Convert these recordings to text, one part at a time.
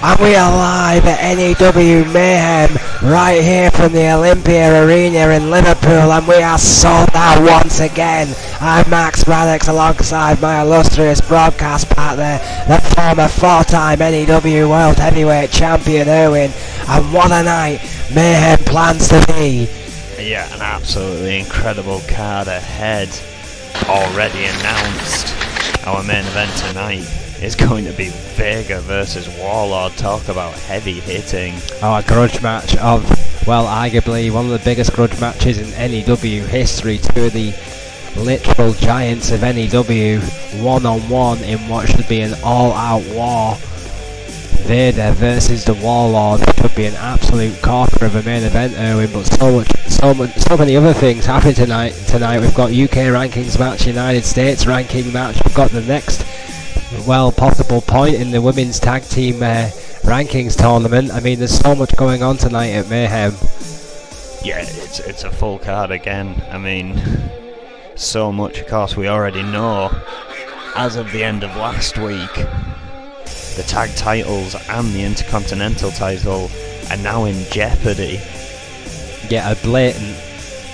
And we are live at N.E.W. Mayhem, right here from the Olympia Arena in Liverpool, and we are sold out once again. I'm Max Braddock alongside my illustrious broadcast partner, the former four-time N.E.W. World Heavyweight Champion Erwin, and what a night Mayhem plans to be. Yeah, an absolutely incredible card ahead, already announced. Our main event tonight is going to be Vega versus Warlord. Talk about heavy hitting. Oh, a grudge match of, well, arguably one of the biggest grudge matches in N.E.W. history. Two of the literal giants of N.E.W. one-on-one in what should be an all-out war. Vader versus the Warlord should be an absolute corker of a main event, Erwin, but so many other things happen tonight. We've got UK rankings match, United States ranking match. We've got the next, well, possible point in the women's tag team rankings tournament. I mean, there's so much going on tonight at Mayhem. Yeah, it's a full card again. I mean, so much, of course, we already know. As of the end of last week, the tag titles and the Intercontinental title are now in jeopardy. Yeah, a blatant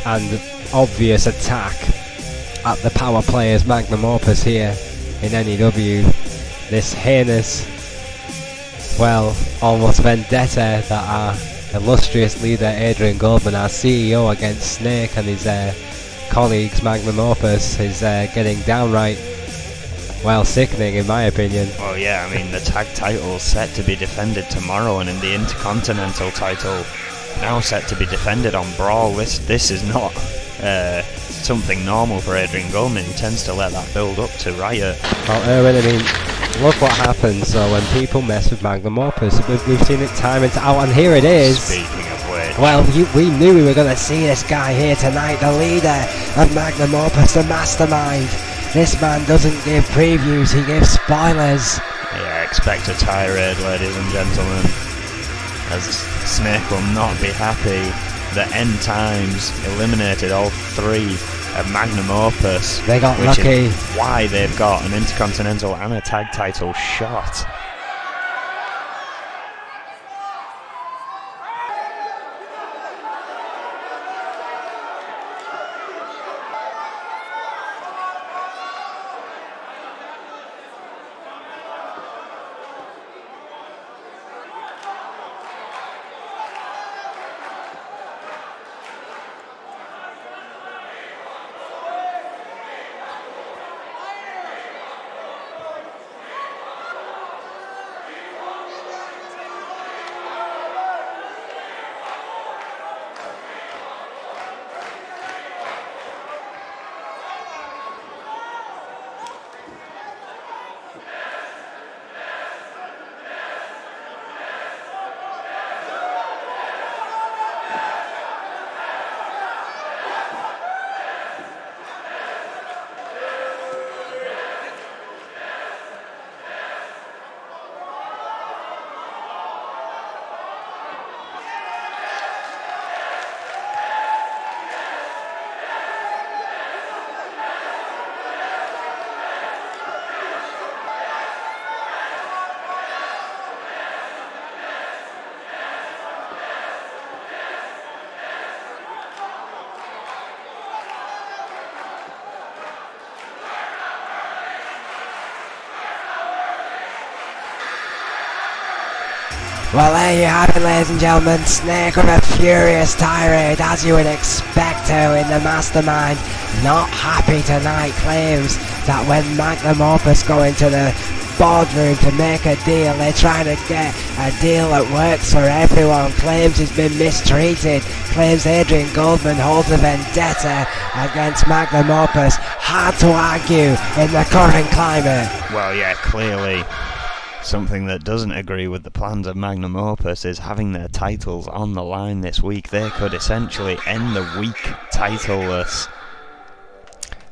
and obvious attack at the power players magnum opus here in N.E.W. This heinous, well, almost vendetta that our illustrious leader Adrian Goldman, our CEO, against Snake and his colleagues magnum opus is getting downright, well, sickening in my opinion. Well, yeah, I mean, the tag title set to be defended tomorrow, and in the Intercontinental title now set to be defended on Brawl. This is not something normal for Adrian Goldman. He tends to let that build up to riot. Well, Erwin, I mean, look what happens when people mess with magnum opus. We've seen it time and time, and here it is. Speaking of which, well, we knew we were going to see this guy here tonight, the leader of magnum opus, the mastermind. This man doesn't give previews, he gives spoilers. Yeah, expect a tirade, ladies and gentlemen, as Snake will not be happy that End Times eliminated all three of magnum opus. They got which lucky. Is why they've got an Intercontinental and a tag title shot. Well, there you have it, ladies and gentlemen. Snake with a furious tirade, as you would expect to in the mastermind. Not happy tonight, claims that when magnum opus go into the boardroom to make a deal, they're trying to get a deal that works for everyone. Claims he's been mistreated. Claims Adrian Goldman holds a vendetta against magnum opus. Hard to argue in the current climate. Well, yeah, clearly something that doesn't agree with the plans of magnum opus is having their titles on the line this week. They could essentially end the week titleless.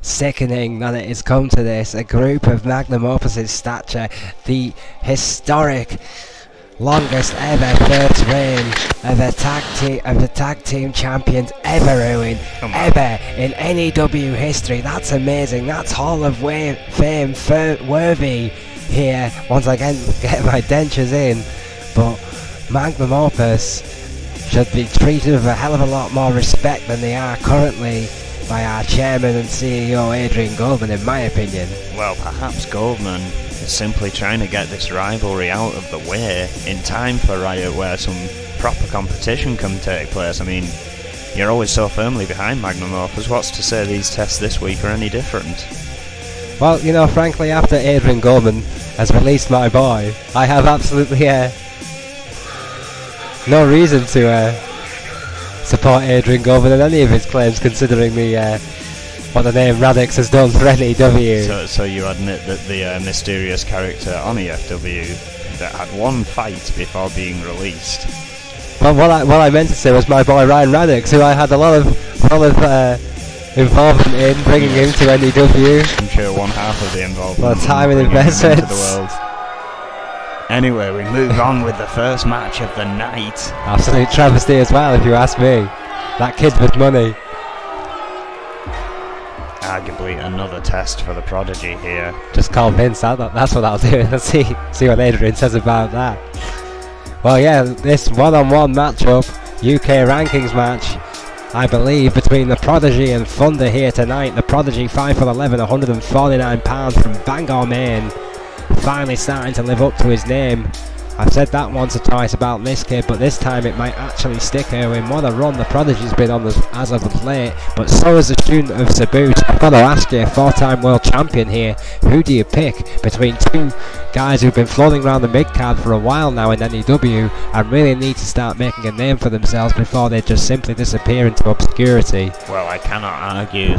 Sickening that it has come to this. A group of magnum opus's stature, the historic longest ever first reign of the tag team champions ever, Erwin, ever in N.E.W. history. That's amazing. That's Hall of Fame worthy here. Once again, get my dentures in. but Magnum Opus should be treated with a hell of a lot more respect than they are currently by our chairman and CEO Adrian Goldman, in my opinion. Well, perhaps Goldman is simply trying to get this rivalry out of the way in time for Riot, where some proper competition can take place. I mean, you're always so firmly behind Magnum Opus. What's to say these tests this week are any different? Well, you know, frankly, after Adrian Goldman has released my boy, I have absolutely no reason to support Adrian Goldman in any of his claims, considering what the name Radix has done for N.E.W. So you admit that the mysterious character on N.E.W. that had one fight before being released. Well, what I meant to say was my boy Ryan Radix, who I had a lot of involvement in bringing him to N.E.W. I'm sure one half of the involvement. Well, time and investment. Anyway, we move on with the first match of the night. Absolute travesty as well, if you ask me. That kid with money. Arguably another test for the Prodigy here. Just call Vince, that's what I'll do. Let's see what Adrian says about that. Well, yeah, this one-on-one matchup, UK rankings match, I believe, between the Prodigy and Thunder here tonight. The Prodigy 5'11", 149 pounds from Bangor, Maine. Finally starting to live up to his name. I've said that once or twice about this kid, but this time it might actually stick, Erwin. What a run the Prodigy's been on as of late, but so is the student of Cebu. I've got to ask you, 4-time world champion here, who do you pick between two guys who've been floating around the mid-card for a while now in N.E.W. and really need to start making a name for themselves before they just simply disappear into obscurity? Well, I cannot argue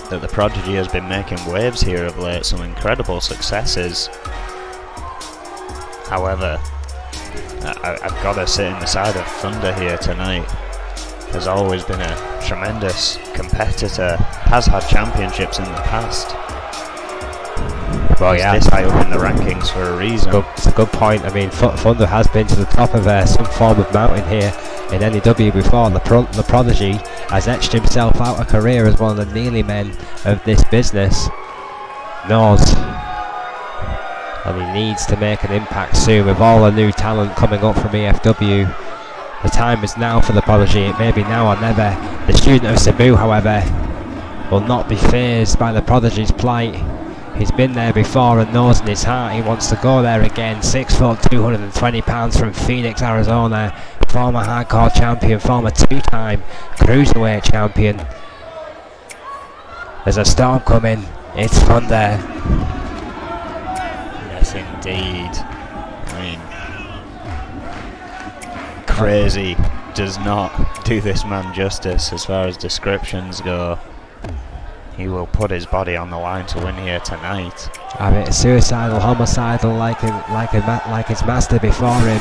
that the Prodigy has been making waves here of late, some incredible successes. However, I've got to sit in the side of Thunder here tonight. Has always been a tremendous competitor, has had championships in the past. Well, yeah, this high up in the rankings for a reason. It's a good point. I mean, Thunder has been to the top of some form of mountain here in N.E.W. before. The Prodigy has etched himself out a career as one of the Neely men of this business. Knows, and he needs to make an impact soon with all the new talent coming up from EFW. The time is now for the Prodigy. It may be now or never. The student of Cebu, however, will not be fazed by the Prodigy's plight. He's been there before and knows in his heart he wants to go there again. 6 foot, 220 pounds from Phoenix, Arizona. Former hardcore champion, former 2-time cruiserweight champion. There's a storm coming. It's Thunder. Yes, indeed. I mean, crazy does not do this man justice as far as descriptions go. He will put his body on the line to win here tonight. I mean, suicidal, homicidal, like his master before him.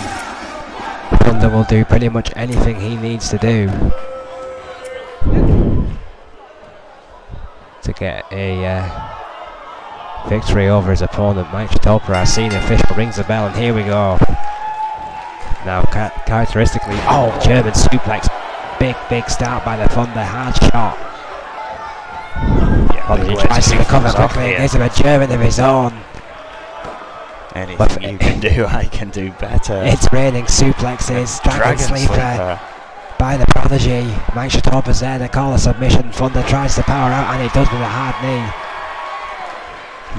Thunder will do pretty much anything he needs to do to get a victory over his opponent, Mike Chitopra. Our senior official rings the bell, and here we go. Now, characteristically, German suplex. Big start by the Thunder, hard shot. Well, he tries to recover quickly, gives him a German of his own. Anything you can do, I can do better. It's raining suplexes, Dragon Sleeper by the Prodigy. Mike Chitopa's there to call a submission. Thunder tries to power out, and he does with a hard knee.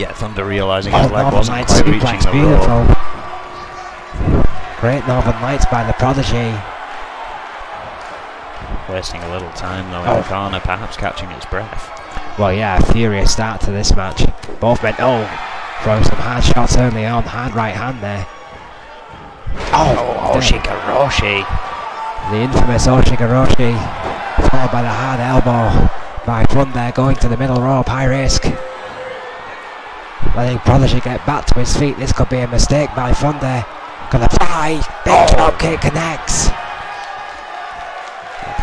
Yeah, Thunder realising his leg wasn't quite reaching the beautiful. Great Northern Lights by the Prodigy. Wasting a little time though in the corner, perhaps catching his breath. Well, yeah, a furious start to this match. Both men, throwing some hard shots early on, hard right hand there. Oshikaroshi. The infamous Oshikaroshi, followed by the hard elbow by Thunder, going to the middle rope, high risk. Letting Prodigy get back to his feet. This could be a mistake by Thunder. Gonna fly, big drop kick connects.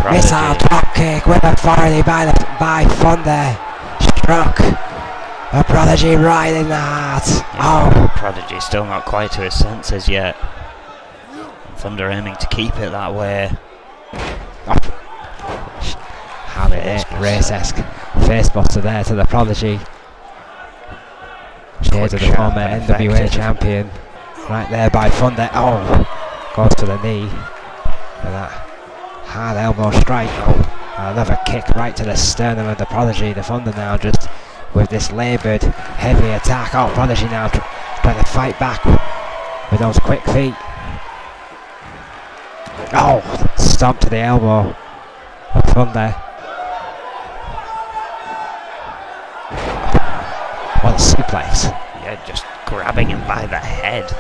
Missile drop kick with authority by Thunder. Struck a Prodigy right in the heart. Prodigy still not quite to his senses yet. Thunder aiming to keep it that way. How race-esque facebuster there to the Prodigy. Cheers to the former NWA champion. Right there by Thunder. Goes to the knee. And that hard elbow strike. And another kick right to the sternum of the Prodigy. The Thunder now just with this laboured, heavy attack. Oh, Prodigy now trying to fight back with those quick feet. Oh, stomp to the elbow of Thunder. What a suplex. Yeah, just grabbing him by the head.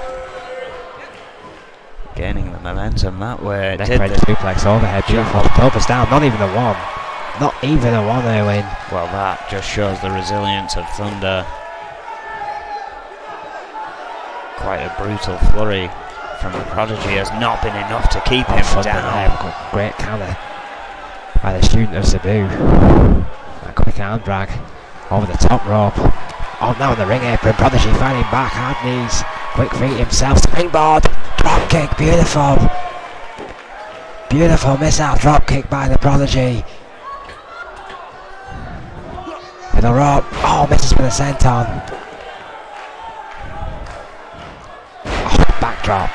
Gaining the momentum that way. Did the suplex overhead, beautiful. Purpose down, not even a one. Not even a one, Erwin. Well, that just shows the resilience of Thunder. Quite a brutal flurry from the Prodigy has not been enough to keep him down. Great counter by the student of Sabu. A quick arm drag over the top rope. Oh, now in the ring apron, Prodigy fighting back, hard knees, quick feet himself, springboard, drop kick, beautiful. Beautiful missile drop kick by the Prodigy. Middle rope, oh, misses with a senton. Oh, backdrop.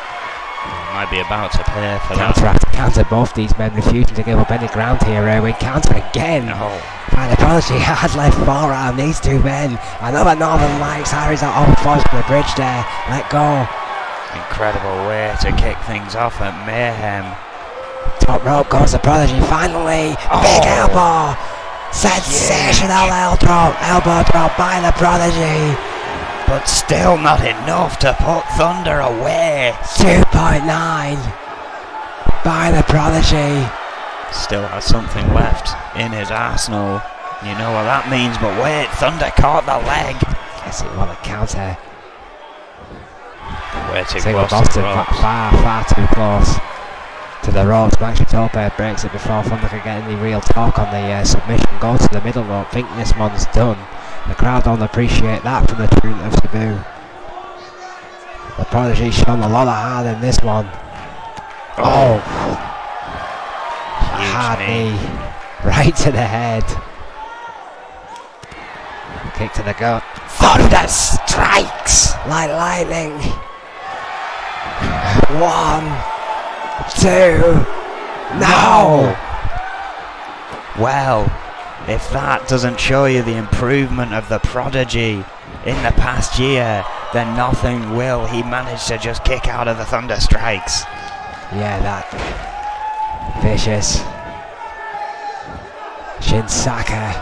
Might be about to pay for that. Counter both these men, refusing to give up any ground here. Erwin counter again. By the Prodigy, hard left forearm, these two men. Another Northern Lights, Harry's out on force for the bridge there. Let go. Incredible way to kick things off at Mayhem. Top rope goes the Prodigy, finally. Big elbow. Sensational elbow drop by the Prodigy. But still not enough to put Thunder away. 2.9 by the Prodigy. Still has something left in his arsenal. You know what that means, but wait, Thunder caught the leg. Yes, it was a counter. Way too close to the ropes. Far too close to the ropes. Maxi Tope breaks it before Thunder can get any real talk on the submission. Goes to the middle rope, think this one's done. The crowd don't appreciate that from the student of Sabu. The Prodigy's shown a lot of heart in this one. Oh! Hard knee. Right to the head. Kick to the gut. Thunder strikes like lightning. 1, 2, no! Well, if that doesn't show you the improvement of the Prodigy in the past year, then nothing will. He managed to just kick out of the Thunder strikes. Yeah, that vicious Shinsaka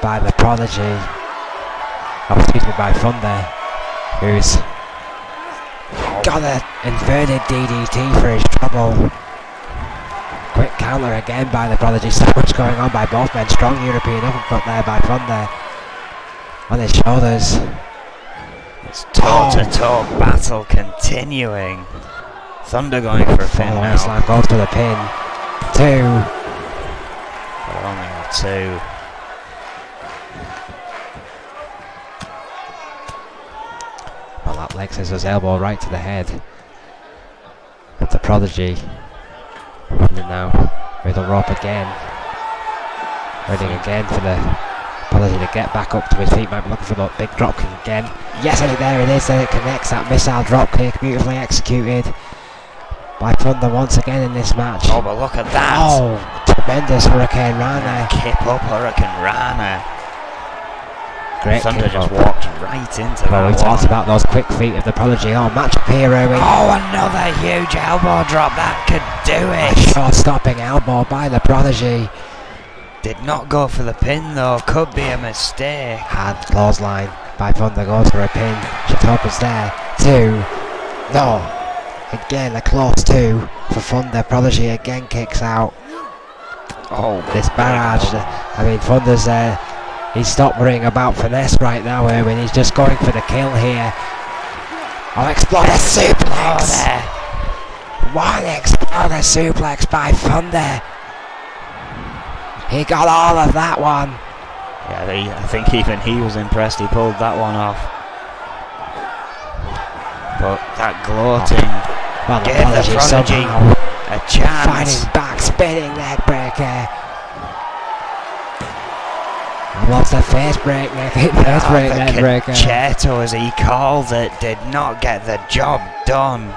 by the Prodigy. Oh, excuse me, by Thunder, who's got an inverted DDT for his trouble. Quick counter again by the Prodigy. So much going on by both men. Strong European uppercut there by Thunder on his shoulders. It's toe-to-toe battle continuing. Thunder going for a pin now. Slam goes for the pin. 2. But only a 2. Well, that leg scissors elbow right to the head of the Prodigy. Running now, middle rope again. Waiting again for the Prodigy to get back up to his feet. Might be looking for that big drop kick again. Yes, and there it is. Then it connects. That missile drop kick, beautifully executed by Thunder once again in this match. Oh, but look at that! Oh, tremendous Hurricane Rana. Kip up Hurricane Rana. Great Thunder just walked right into that. Well, we talked about those quick feet of the Prodigy. Oh, match up here, Erwin. Oh, another huge elbow drop. That could do it. Short-stopping elbow by the Prodigy. Did not go for the pin, though. Could be a mistake. Hard clothesline by Thunder. Goes for a pin. Chitopa's there. 2. No. Again, a close 2 for Thunder. Prodigy again kicks out. Oh, this barrage. I mean, Thunder's he's stopped worrying about finesse right now, Erwin. He's just going for the kill here. Oh, exploder suplex! One exploder suplex by Thunder. He got all of that one. Yeah, I think even he was impressed he pulled that one off. But that gloating gave the Prodigy a chance. Fighting back, spinning neck breaker. What's the face break neck? Face break neck breaker. Concerto, as he calls it, did not get the job done.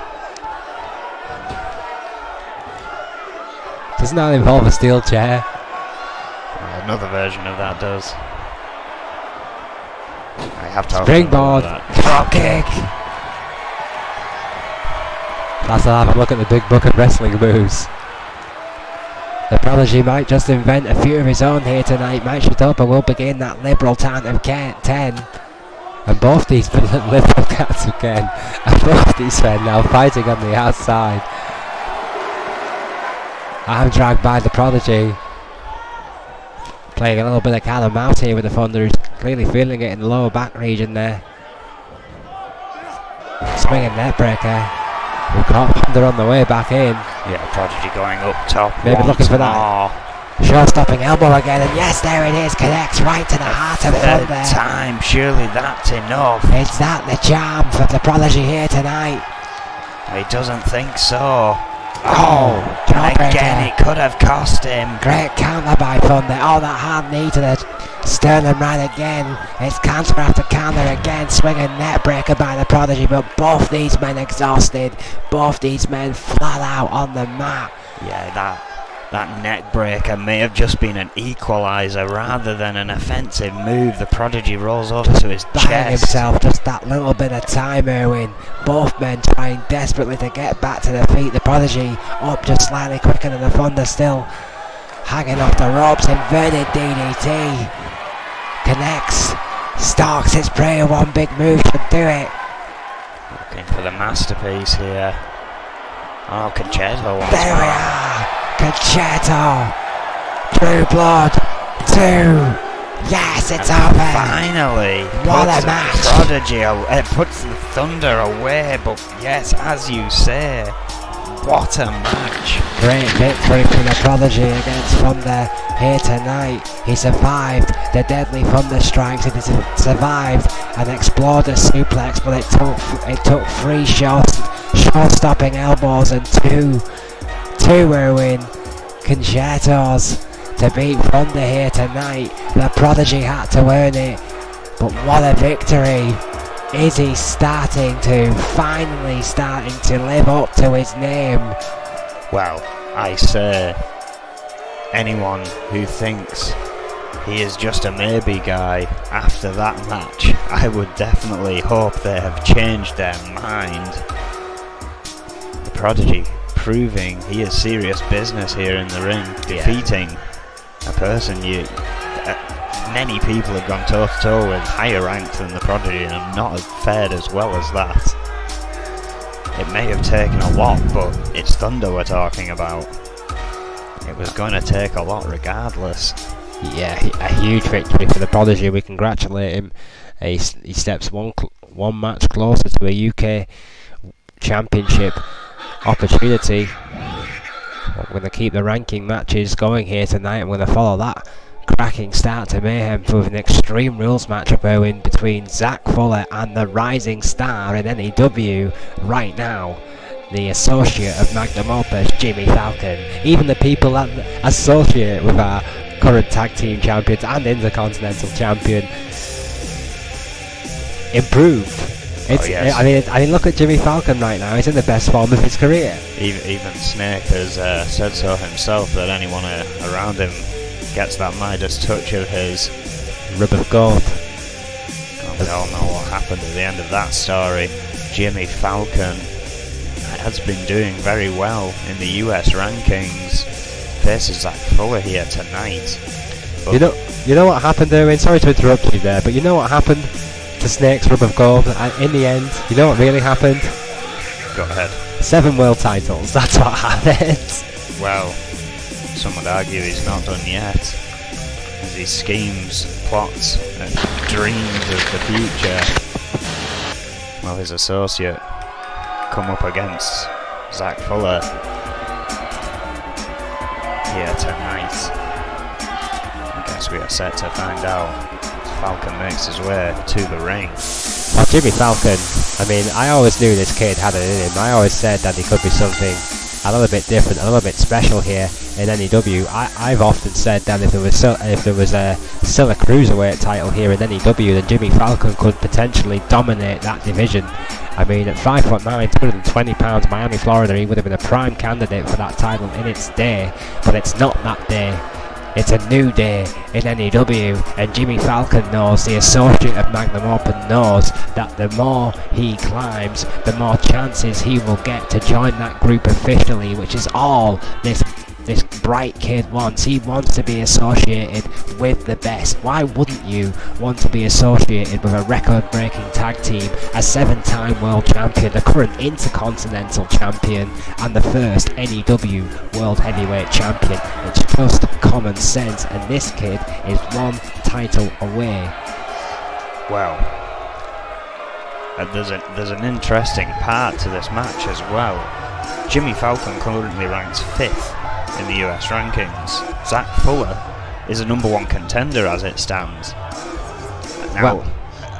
Doesn't that involve a steel chair? Another version of that does. I have to springboard, drop kick. Let's have a look at the big book of wrestling moves. The Prodigy might just invent a few of his own here tonight. Might shut up and will begin that liberal count of 10. And both these liberal counts of 10. And both these men now fighting on the outside. I'm dragged by the Prodigy. Playing a little bit of cat and mouse here with the Thunder, who's clearly feeling it in the lower back region there. Swinging net breaker. We've got Thunder on the way back in. Yeah, Prodigy going up top. Maybe looking for that show-stopping elbow again, and yes, there it is. Connects right to the heart of Thunder. Time, surely that's enough. Is that the charm for the Prodigy here tonight? He doesn't think so. Oh, and again, it could have cost him. Great counter by Thunder. Oh, that hard knee to the sternum right again. It's counter after counter again. Swinging net breaker by the Prodigy, but both these men exhausted. Both these men flat out on the mat. Yeah, that neck breaker may have just been an equaliser rather than an offensive move. The Prodigy rolls over to his chest. Himself just that little bit of time, Erwin. Both men trying desperately to get back to their feet. The Prodigy up just slightly quicker than the Thunder, still hanging off the ropes. Inverted DDT. Connects. Stalks his prey. One big move should do it. Looking for the masterpiece here. Oh, Concerto once there more. We are. Concerto, True Blood 2. Yes, it's over. Finally, what a match! Prodigy, it puts the Thunder away. But yes, as you say, what a match! Great victory for the Prodigy against Thunder here tonight. He survived the deadly Thunder strikes. He survived an Exploder suplex, but it took 3 short-stopping elbows and two Erwin Concertos to beat Thunder here tonight. The Prodigy had to earn it, but what a victory. Is he finally starting to live up to his name? Well, I say, anyone who thinks he is just a maybe guy after that match, I would definitely hope they have changed their mind. The Prodigy proving he is serious business here in the ring, defeating a person many people have gone toe to toe with higher ranked than the Prodigy and have not fared as well as that. It may have taken a lot, but it's Thunder we're talking about. It was going to take a lot regardless. Yeah, a huge victory for the Prodigy. We congratulate him. He steps one match closer to a UK Championship opportunity. We're going to keep the ranking matches going here tonight. I'm going to follow that cracking start to Mayhem with an Extreme Rules matchup in between Zach Fuller and the rising star in N.E.W. right now, the associate of Magnum Opus, Jimmy Falcon. Even the people that associate with our current tag team champions and intercontinental champion improved. Yes. I mean, look at Jimmy Falcon right now. He's in the best form of his career. Even Snake has said so himself, that anyone around him gets that Midas touch of his. Rub of gold. We all know what happened at the end of that story. Jimmy Falcon has been doing very well in the US rankings. Faces Zach Fuller here tonight. But you know what happened there? Sorry to interrupt you there, but you know what happened to Snake's Rub of Gold? In the end, you know what really happened? Go ahead. 7 world titles. That's what happened. Well, some would argue he's not done yet, as he schemes, plots, and dreams of the future. Well, his associate come up against Zach Fuller here tonight. I guess we are set to find out as Falcon makes his way to the ring. Well, Jimmy Falcon, I mean, I always knew this kid had it in him. I always said that he could be something a little bit different, a little bit special here in N.E.W. I've often said that if there was still a cruiserweight title here in N.E.W, then Jimmy Falcon could potentially dominate that division. I mean, at 5'9", 220 pounds, Miami, Florida, he would have been a prime candidate for that title in its day, but it's not that day. It's a new day in N.E.W, and Jimmy Falcon knows, the associate of Magnum Open knows, that the more he climbs, the more chances he will get to join that group officially, which is all this bright kid wants. He wants to be associated with the best. Why wouldn't you want to be associated with a record-breaking tag team, a 7-time world champion, the current intercontinental champion, and the first N.E.W world heavyweight champion? It's just common sense, and this kid is one title away. Well, there's an interesting part to this match as well. Jimmy Falcon currently ranks 5th in the US rankings. Zach Fuller is a #1 contender as it stands. Now,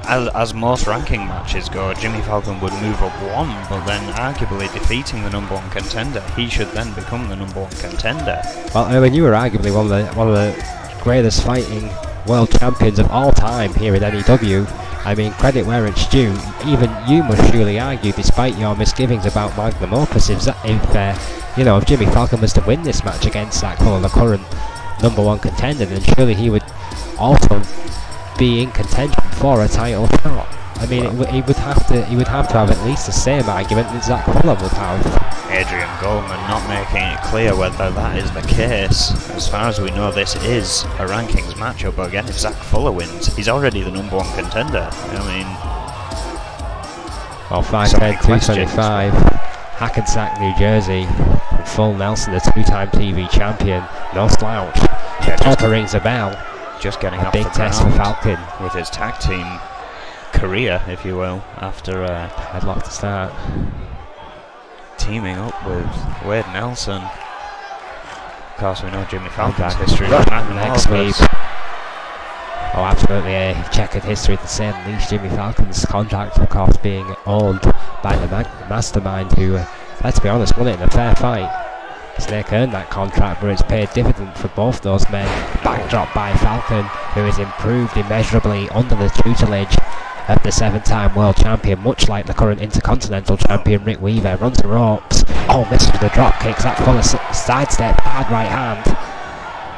as most ranking matches go, Jimmy Falcon would move up 1, but then arguably defeating the #1 contender, he should then become the #1 contender. Well, I mean, you were arguably one of the greatest fighting world champions of all time here in N.E.W. I mean, credit where it's due. Even you must surely argue, despite your misgivings about Magnum Opus, if Jimmy Falcon was to win this match against Zach Fuller, the current #1 contender, then surely he would also be in contention for a title shot. I mean, he would have to have at least the same argument that Zach Fuller would have. Adrian Goldman not making it clear whether that is the case. As far as we know, this is a rankings matchup, but again, if Zach Fuller wins, he's already the #1 contender. I mean, well, 5'10", 225, Hackensack, New Jersey, and Full Nelson, the 2-time TV champion, no slouch. Yeah, Talker rings a bell. Just getting a off big the test for Falcon with his tag team career, if you will, after headlock to start, teaming up with Wade Nelson. Of course, we know Jimmy Falcon's history with Magnum Opus. Oh, absolutely a checkered history to say the least. Jimmy Falcon's contract, of course, being owned by the mastermind who, let's be honest, won it in a fair fight. Snake earned that contract, but it's paid dividend for both those men. Backdrop by Falcon, who has improved immeasurably under the tutelage of the 7-time world champion, much like the current intercontinental champion Rick Weaver. Runs the ropes, misses with the drop kicks, that Fuller sidestep, hard right hand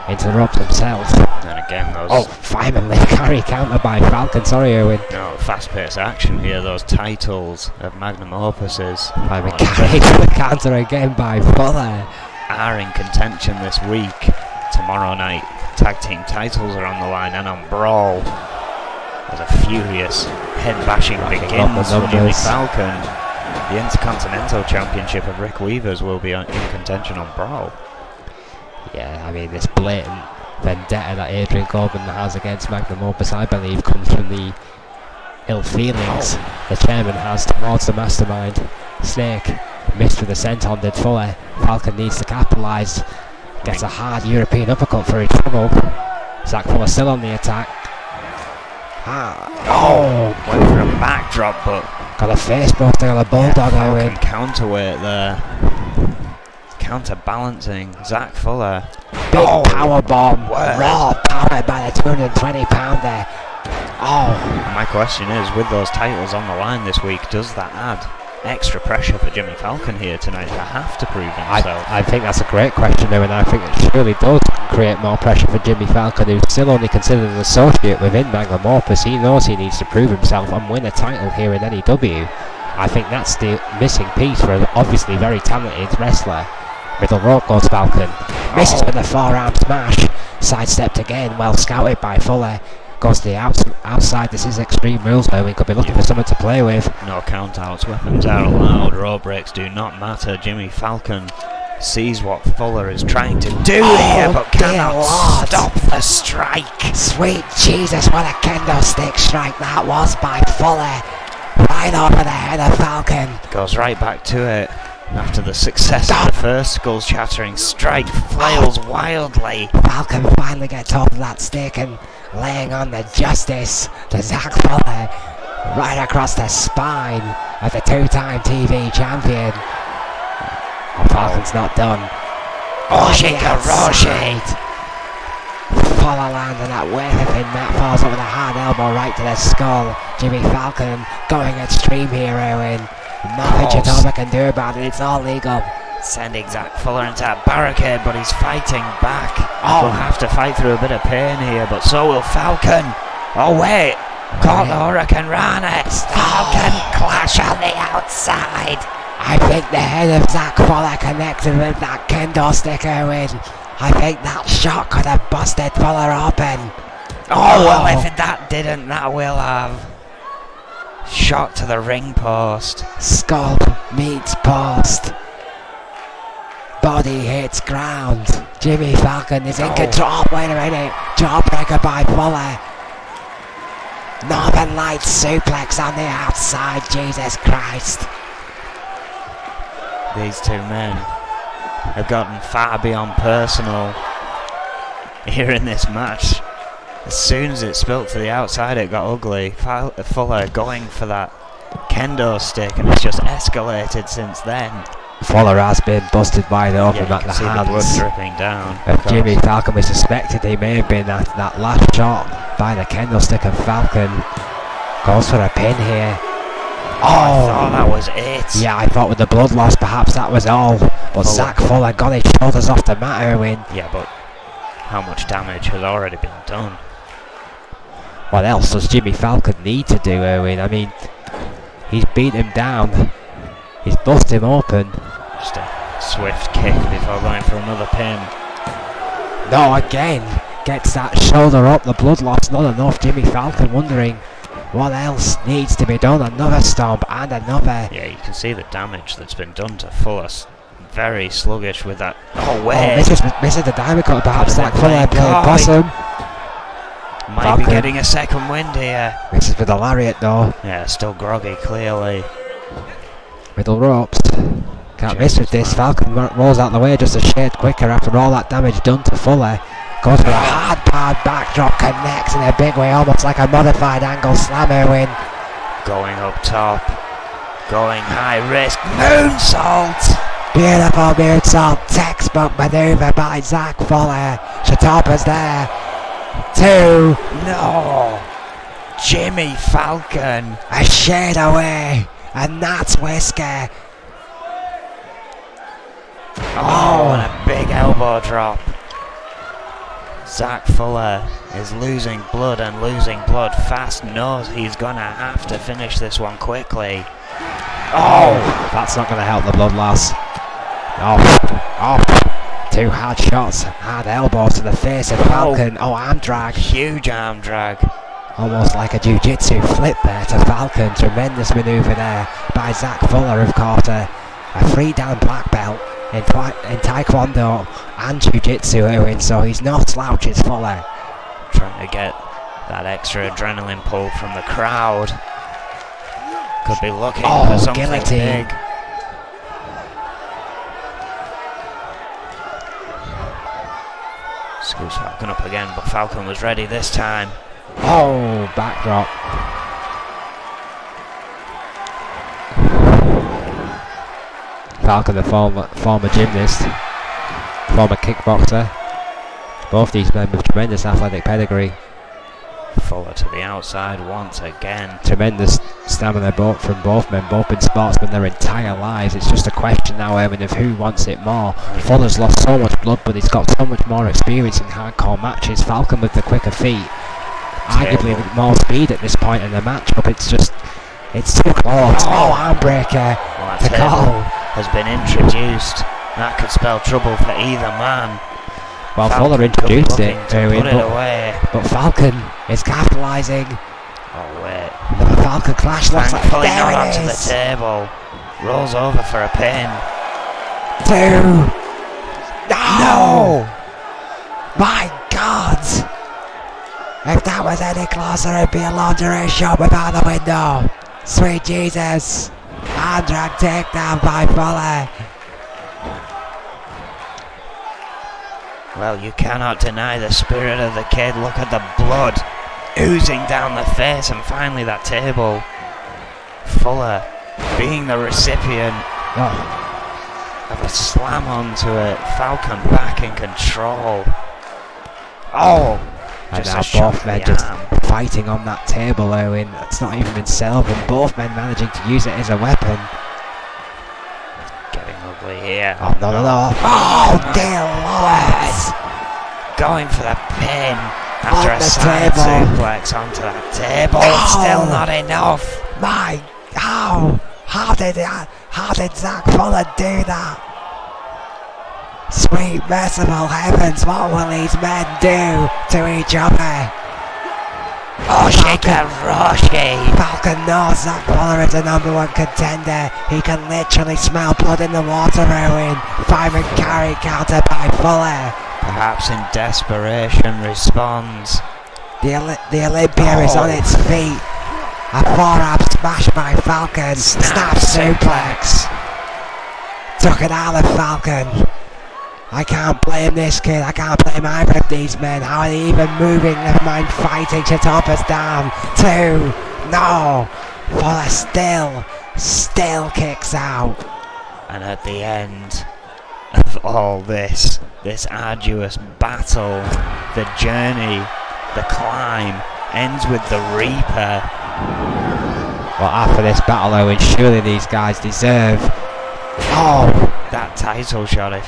into the ropes himself. And again, those finally carry counter by Falcon. Sorry, Owen. No, fast-paced action here. Those titles of Magnum Opuses. Finally carry to the counter again by Fuller. Are in contention this week. Tomorrow night, tag team titles are on the line, and on Brawl, as a furious head-bashing begins for Jimmy Falcon. The Intercontinental Championship of Rick Weavers will be in contention on Brawl. Yeah, I mean, this blatant vendetta that Adrian Goldman has against Magnum Opus, I believe, comes from the ill feelings the chairman has towards the mastermind. Snake missed with a senton, did Fuller. Falcon needs to capitalise. Gets a hard European uppercut for his trouble. Zach Fuller still on the attack. Went for a backdrop, but got a face buster on a bulldog. Falcon counterweight there. Counterbalancing Zach Fuller. Big power bomb. Raw power by the 220 pounder. My question is, with those titles on the line this week, does that add extra pressure for Jimmy Falcon here tonight to have to prove himself? I think that's a great question, though, and I think it surely does create more pressure for Jimmy Falcon, who's still only considered an associate within Magnum Opus. He knows he needs to prove himself and win a title here in N.E.W. I think that's the missing piece for an obviously very talented wrestler. Middle rope goes Falcon. Misses with a forearm smash. Sidestepped again, well scouted by Fuller. Goes to the outside. This is Extreme Rules, though. We could be looking for someone to play with. No countouts, weapons are allowed, rope breaks do not matter. Jimmy Falcon sees what Fuller is trying to do here, but cannot stop the strike. Sweet Jesus, what a kendo stick strike that was by Fuller. Right over the head of Falcon. Goes right back to it. After the success of the first skull-shattering strike, flails wildly. Falcon finally gets hold of that stick and laying on the justice to Zach Fuller right across the spine of the 2-time TV champion. Oh, Falcon's not done. Outside. Fuller landing that whipping. Matt falls up with a hard elbow right to the skull. Jimmy Falcon going extreme here, Owen. Nothing Chitoma can do about it, it's all legal. Sending Zach Fuller into that barricade, but he's fighting back. We'll have to fight through a bit of pain here, but so will Falcon. Oh wait, caught the Hurricane Rana. Falcon clash on the outside. I think the head of Zach Fuller connected with that kendo stick, Owen. I think that shot could have busted Fuller open. Oh well, if that didn't, that will have. Shot to the ring post. Skull meets post. Body hits ground. Jimmy Falcon is in control. Wait a minute. Jawbreaker by Fuller. Northern Lights suplex on the outside. Jesus Christ. These two men have gotten far beyond personal here in this match. As soon as it spilt to the outside, it got ugly. Fuller going for that kendo stick, and it's just escalated since then. Fuller has been busted wide open at the hands. The blood dripping down. Jimmy Falcon, we suspected he may have been that last shot by the kendo stick of Falcon. Goes for a pin here. I thought that was it. Yeah, I thought with the blood loss perhaps that was all. But Zach Fuller got his shoulders off the mat, Erwin. Yeah, but how much damage has already been done? What else does Jimmy Falcon need to do, Erwin? I mean, he's beat him down. He's busted him open. Just a swift kick before going for another pin. No, again. Gets that shoulder up, the blood loss not enough. Jimmy Falcon wondering what else needs to be done. Another stomp and another. Yeah, you can see the damage that's been done to Fuller. Very sluggish with that. Oh, wait. Misses the diamond cut, perhaps. Zach Fuller played possum. Might Falcon be getting a second wind here. Misses with the lariat though. Yeah, still groggy, clearly. Middle ropes. Can't miss with this. Falcon rolls out the way just a shade quicker after all that damage done to Fuller. Goes for a hard powered backdrop, connects in a big way, almost like a modified angle slammer win. Going up top. Going high risk. Moonsault! Beautiful moonsault. Textbook maneuver by Zach Fuller. Chitopa's there. 2. No! Jimmy Falcon. A shade away. And that's Whiskey. Oh, and a big elbow drop. Zach Fuller is losing blood and losing blood fast. Knows he's gonna have to finish this one quickly. Oh, that's not gonna help the blood loss. Oh. 2 hard shots, hard elbows to the face of Falcon. Oh, arm drag. Huge arm drag. Almost like a jiu-jitsu flip there to Falcon. Tremendous manoeuvre there by Zach Fuller, of course. A 3-dan black belt in Taekwondo and jiu-jitsu, Owen, so he's no slouch, it's Fuller. Trying to get that extra adrenaline pull from the crowd. Could be looking for something guillotine. big. Scoops Falcon up again, but Falcon was ready this time. Oh, backdrop. Falcon, the former gymnast, former kickboxer. Both these men with tremendous athletic pedigree. Fuller to the outside once again. Tremendous stamina from both men. Both been sportsmen their entire lives. It's just a question now, Evan, of who wants it more. Fuller's lost so much blood, but he's got so much more experience in hardcore matches. Falcon with the quicker feet. Arguably with more speed at this point in the match, but it's too close. Oh, armbreaker. Well, that table has been introduced. That could spell trouble for either man. Well, Fuller introduced it, but Falcon is capitalising. Oh wait. The Falcon clash looks like there it is. Onto the table. Rolls over for a pin. 2. No! My God! If that was any closer, it'd be a lingerie shop without the window. Sweet Jesus. Arm drag takedown by Fuller. Well, you cannot deny the spirit of the kid. Look at the blood oozing down the face, and finally that table. Fuller being the recipient. Have a slam onto it. Falcon back in control. Oh! And Just now both men just fighting on that table, Owen. It's not even been settled, and both men managing to use it as a weapon. Getting ugly here. Oh, no. Oh, dear Lord! Going for the pin after a side table. suplex onto that table. It's still not enough. My, how did Zach Fuller do that? Sweet merciful heavens, what will these men do to each other? Falcon knows Zach Fuller is the #1 contender. He can literally smell blood in the water, Owen. 5 and carry counter by Fuller. Perhaps in desperation responds. The Olympia is on its feet. A forearm smash by Falcon. Snap suplex. Took it out of Falcon. I can't blame this kid. I can't blame either of these men. How are they even moving? Never mind fighting. Chitopa's down. 2. No. Fuller still kicks out. And at the end of all this arduous battle, the journey, the climb, ends with the Reaper. Well, after this battle, Owen, surely these guys deserve. That title shot, I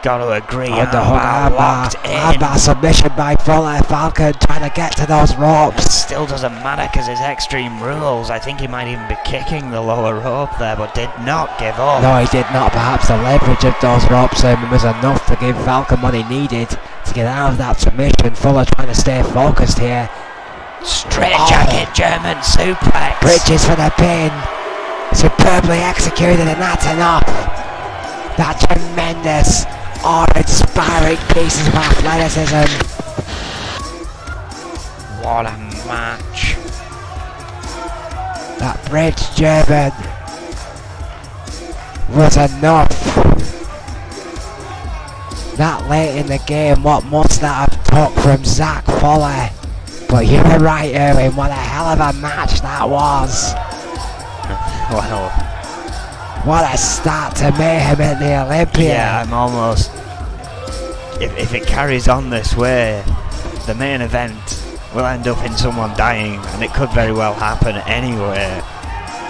gotta agree. Armbar Locked in. Armbar submission by Fuller. Falcon trying to get to those It ropes. still doesn't matter because it's Extreme Rules. I think he might even be kicking the lower rope there, but did not give up. No, he did not. Perhaps the leverage of those ropes was enough to give Falcon what he needed to get out of that submission. Fuller trying to stay focused here. Straight jacket German suplex. Bridges for the pin. Superbly executed, and that's enough. That tremendous, awe-inspiring pieces of athleticism. What a match. That bridge German was enough. That late in the game, what must that have took from Zach Fuller? But you're right, Erwin, what a hell of a match that was. Well, what a start to Mayhem at the Olympia. Yeah, I'm almost... If it carries on this way, the main event will end up in someone dying, and it could very well happen anyway.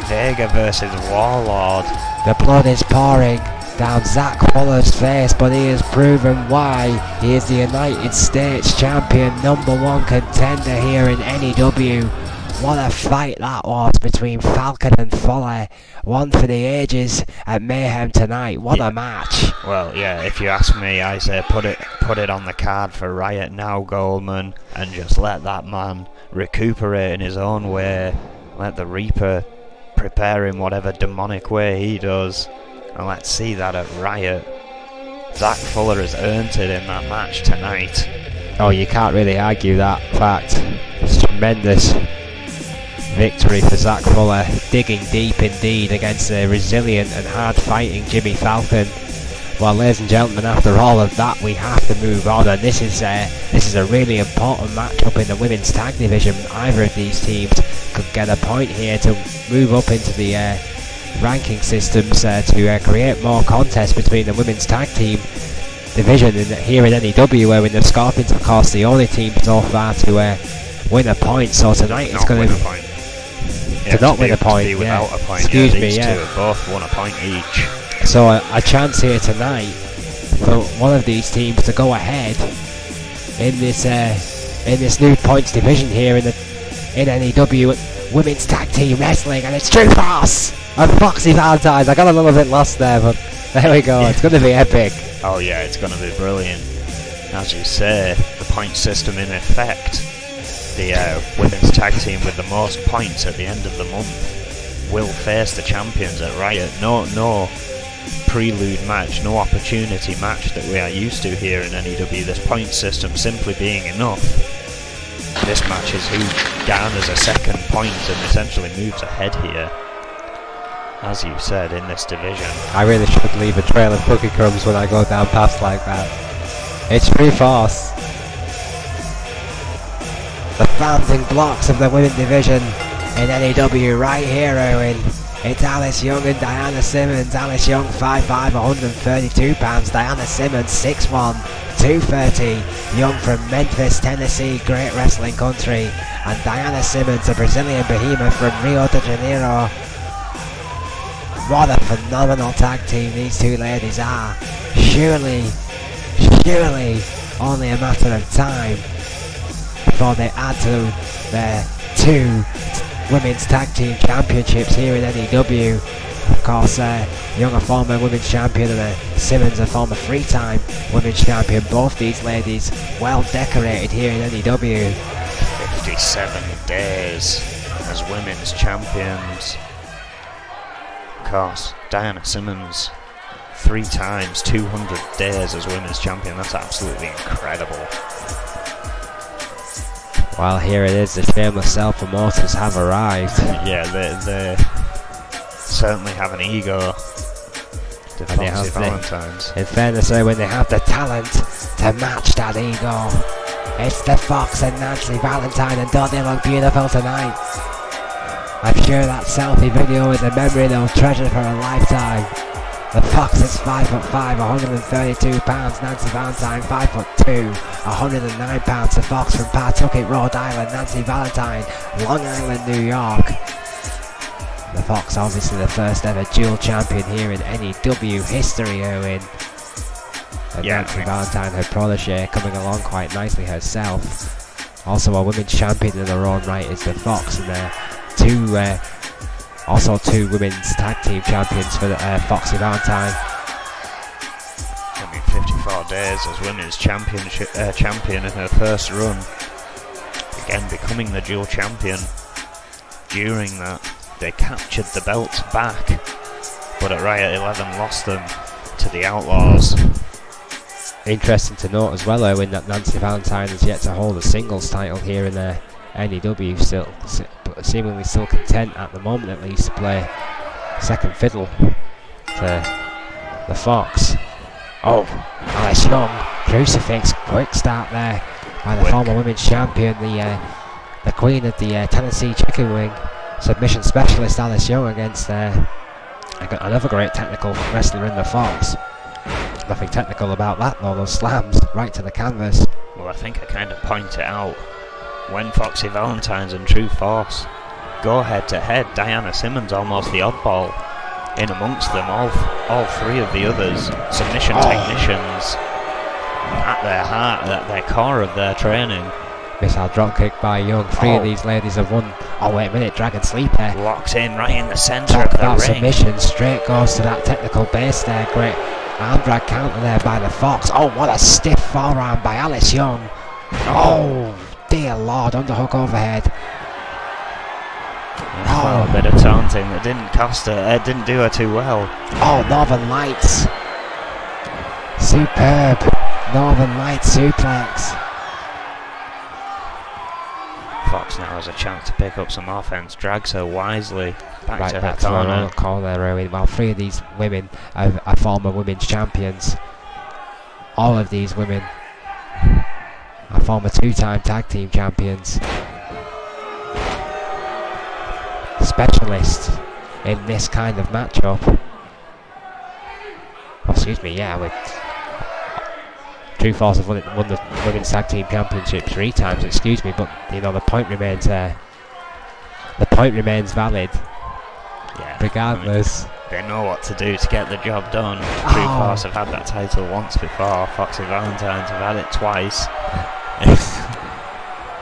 Vega versus Warlord. The blood is pouring down Zach Fuller's face, but he has proven why he is the United States champion, #1 contender here in N.E.W. What a fight that was between Falcon and Fuller. One for the ages at Mayhem tonight. What a match. Well, yeah, if you ask me, I say put it on the card for Riot now, Goldman, and just let that man recuperate in his own way. Let the Reaper prepare in whatever demonic way he does. And let's see that at Riot. Zach Fuller has earned it in that match tonight. Oh, you can't really argue that fact. It's tremendous victory for Zach Fuller, digging deep indeed against a resilient and hard-fighting Jimmy Falcon. Well, ladies and gentlemen, after all of that, we have to move on, and this is a really important matchup in the women's tag division. Either of these teams could get a point here to move up into the ranking systems to create more contest between the women's tag team division here in N.E.W, where the Scorpions, of course, the only team so far to win a point. So tonight it's going to to not win a point, without a point. Excuse me, these yeah. two have both won a point each. So a chance here tonight for one of these teams to go ahead in this new points division here in N.E.W women's tag team wrestling, and it's True Force and Foxy Valentines. I got a little bit lost there, but there we go. It's going to be epic. Oh yeah, it's going to be brilliant. As you say, the point system in effect. The women's tag team with the most points at the end of the month will face the champions at Riot. No prelude match, no opportunity match that we are used to here in N.E.W. This point system simply being enough. This match is who garners a second point and essentially moves ahead here. As you said, in this division. I really should leave a trail of cookie crumbs when I go down paths like that. It's True Force. The founding blocks of the women's division in N.E.W right here, Owen. It's Alice Young and Diana Simmons. Alice Young 5'5", 132 pounds. Diana Simmons 6'1", 230. Young from Memphis, Tennessee, great wrestling country. And Diana Simmons, a Brazilian behemoth from Rio de Janeiro. What a phenomenal tag team these two ladies are. Surely only a matter of time before they add to their 2 women's tag team championships here in N.E.W. Of course, Young, a former women's champion, and Simmons, a former 3-time women's champion. Both these ladies well decorated here in N.E.W. 57 days as women's champions. Of course, Diana Simmons 3 times 200 days as women's champion. That's absolutely incredible. Well, here it is, the shameless self-promoters have arrived. Yeah, they certainly have an ego. The Foxy Valentines. In fairness, when they have the talent to match that ego. It's the Fox and Nancy Valentine, and don't they look beautiful tonight? I'm sure that selfie video is a memory they'll treasure for a lifetime. The Fox is 5'5", 132 pounds. Nancy Valentine 5'2", 109 pounds. The Fox from Pawtucket, Rhode Island. Nancy Valentine, Long Island, New York. The Fox, obviously the first ever dual champion here in N.E.W. history, Owen. And yeah, Nancy Valentine, her protege, coming along quite nicely herself. Also a women's champion in her own right is the Fox, and also 2 women's tag team champions for the Foxy Valentine. I mean, 54 days as women's champion in her first run. Again, becoming the dual champion. During that, they captured the belts back, but at Riot 11 lost them to the Outlaws. Interesting to note as well, Owen, that Nancy Valentine has yet to hold a singles title here in N.E.W. Seemingly still content at the moment, at least, to play second fiddle to the Fox. Oh, Alice Young, crucifix, quick start there by the former women's champion, the queen of the Tennessee Chicken Wing, submission specialist Alice Young against another great technical wrestler in the Fox. Nothing technical about that though, those slams right to the canvas. Well, I think I kind of pointed out, when Foxy Valentine's and True Force go head to head, Diana Simmons almost the oddball in amongst them. All 3 of the others, submission technicians at their heart, at their core of their training. Missile dropkick by Young. 3 of these ladies have won. Oh wait a minute, Dragon Sleeper. Locked in right in the centre of the ring. Submission, straight goes to that technical base there. Great arm drag counter there by the Fox. Oh, what a stiff forearm by Alice Young. Oh, dear Lord, underhook overhead. A bit of taunting that didn't cost her, didn't do her too well. Oh, Northern Lights. Superb. Northern Lights suplex. Fox now has a chance to pick up some offense, drags her wisely back to her corner. While 3 of these women are former women's champions. All of these women are former 2-time tag team champions. Specialists in this kind of matchup. Oh, excuse me, yeah, with True Force have won the women's tag team championship 3 times, excuse me, but you know the point remains valid. Yeah, regardless. I mean, they know what to do to get the job done. True Force have had that title once before. Foxy Valentines have had it twice.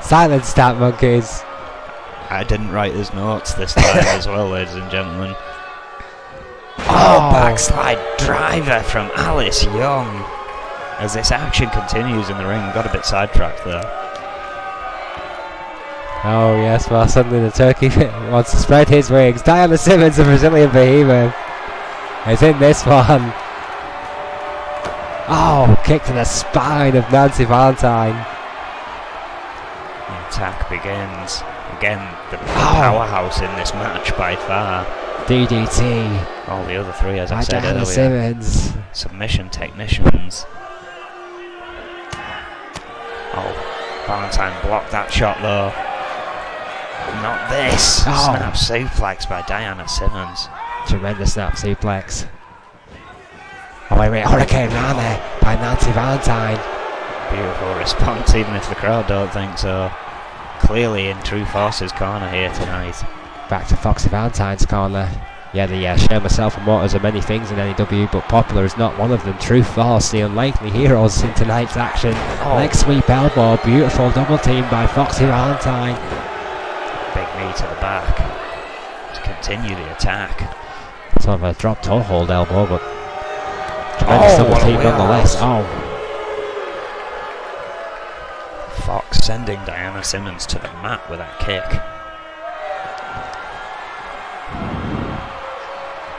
Silence that, monkeys. I didn't write his notes this time as well, ladies and gentlemen. Oh, backslide driver from Alice Young. As this action continues in the ring, got a bit sidetracked there. Oh yes, well suddenly the turkey wants to spread his wings. Diana Simmons, the Brazilian behemoth, is in this one. Oh, kick to the spine of Nancy Valentine. The attack begins. Again, the powerhouse in this match by far. DDT. All the other 3, as I said Diana earlier. Simmons. Submission technicians. Oh, Valentine blocked that shot though. Not this. Oh. Snap suplex by Diana Simmons. Tremendous snap suplex. Oh wait, Hurricane Rana there by Nancy Valentine. Beautiful response, even if the crowd don't think so. Clearly in True Force's corner here tonight. Back to Foxy Valentine's corner. Yeah, the show myself and Motors are many things in N.E.W, but Popular is not one of them. True Force, the unlikely heroes in tonight's action. Leg sweep elbow, beautiful double team by Foxy Valentine. Big knee to the back to continue the attack. Sort of a drop toe hold elbow, but tremendous double team nonetheless. Fox sending Diana Simmons to the mat with that kick.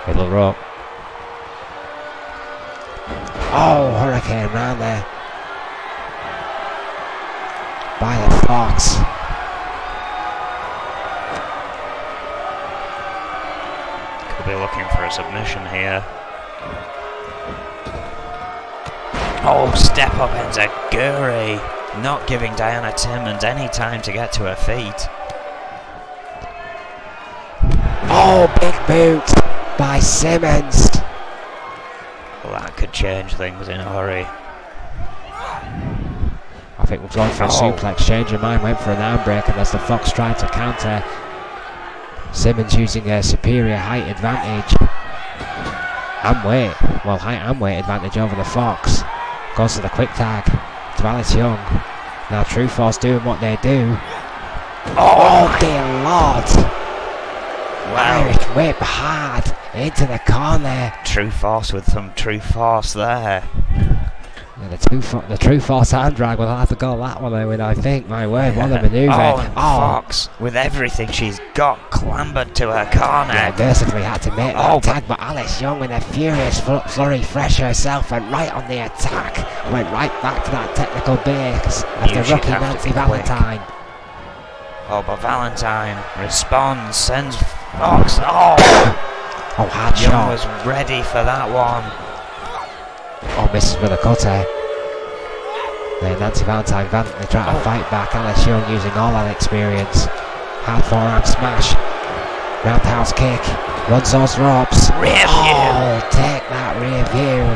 Middle rope. Oh, Hurricane round there by the Fox. Could be looking for a submission here. Oh, step up enziguri. Not giving Diana Simmons any time to get to her feet. Oh, big boot by Simmons. Well, that could change things in a hurry. I think we've gone for a suplex. Change of mind, went for an arm break, and as the Fox tried to counter, Simmons using a superior height advantage. And weight. Well, height and weight advantage over the Fox. Goes to the quick tag to Alice Young. Now True Force doing what they do. Oh dear Lord! Wow. Irish whip hard into the corner. True Force with some True Force there. Yeah, the True Force hand drag will have to go that one in, I think. My word, what a manoeuvre. And Fox, with everything she's got, clambered to her corner. Yeah, basically had to make that tag, but Alice Young with a furious flurry fresh herself went right on the attack. Went right back to that technical base after rookie Nancy Valentine. Oh, but Valentine responds, sends Fox. Oh, hard Young shot. was ready for that one. Oh, misses with a cutter. Then Nancy Valentine valiantly trying to fight back. Alice Young using all that experience. Hard forearm smash. Roundhouse kick. Runs those ropes. Rear view. Take that rear view.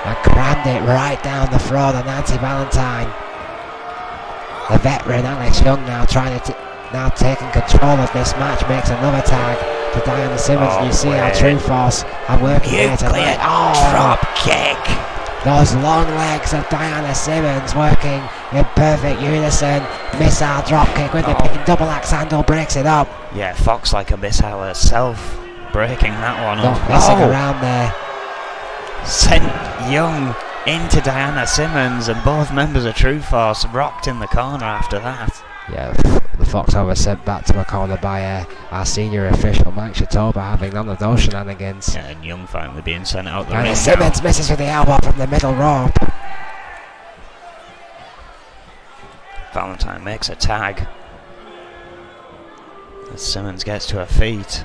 And crammed it right down the throat of Nancy Valentine. The veteran Alex Young now trying to now taking control of this match, makes another tag to Diana Simmons. And you see how True Force are working here tonight. Drop kick. Those long legs of Diana Simmons working in perfect unison. Missile drop kick with the big double axe handle, breaks it up. Yeah, Fox like a missile herself, breaking that one up. Not messing around there. Sent Young into Diana Simmons, and both members of True Force rocked in the corner after that. Yeah, the Fox was sent back to a corner by our senior official Mike Shatoba, having none of those shenanigans. Yeah, and Young finally being sent out the ring. ring. Simmons misses with the elbow from the middle rope. Valentine makes a tag as Simmons gets to her feet.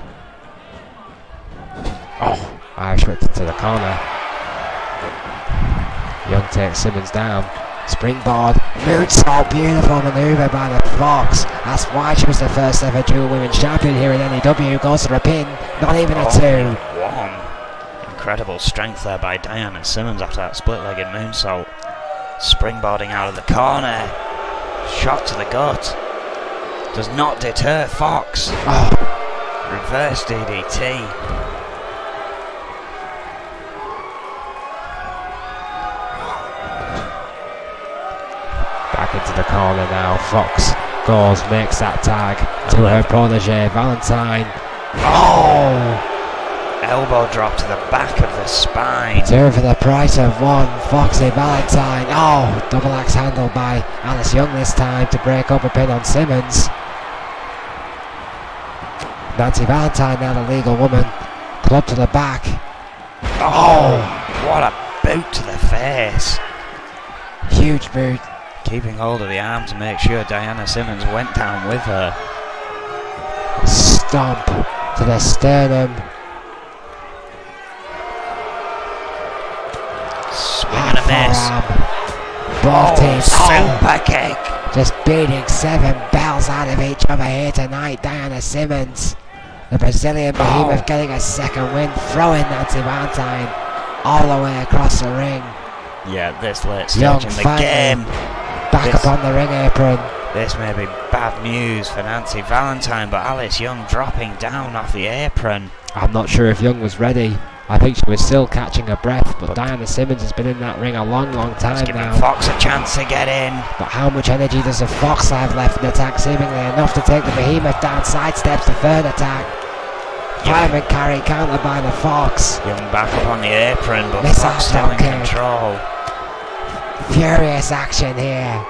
Oh, Irish whip to the corner. Young takes Simmons down. Springboard, moonsault, beautiful manoeuvre by the Fox. That's why she was the first ever dual women's champion here in N.E.W. Goes to a pin, not even a two. One. Incredible strength there by Diana Simmons after that split-legged moonsault. Springboarding out of the corner. Shot to the gut. Does not deter Fox. Reverse DDT. Back into the corner now. Fox goes, makes that tag to her protege, Valentine. Elbow drop to the back of the spine. Two for the price of one. Foxy Valentine. Double axe handle by Alice Young this time to break up a pin on Simmons. Nancy Valentine, now the legal woman. Club to the back. What a boot to the face. Huge boot. Keeping hold of the arm to make sure Diana Simmons went down with her. Stomp to the sternum. Swing and a miss. Both teams. Super kick. Just beating 7 bells knocks out of each other here tonight. Diana Simmons, the Brazilian behemoth, getting a second win, throwing Nancy Valentine all the way across the ring. Yeah, this late stage Young in the game. Back upon the ring apron. This may be bad news for Nancy Valentine, but Alice Young dropping down off the apron. I'm not sure if Young was ready. I think she was still catching her breath, but Diana Simmons has been in that ring a long time now. Giving Fox a chance to get in. But how much energy does the Fox have left in the attack? Seemingly enough to take the behemoth down, sidesteps the third attack. Fireman carry countered by the Fox. Young back up on the apron, but Missile Fox still in kick. control. Furious action here.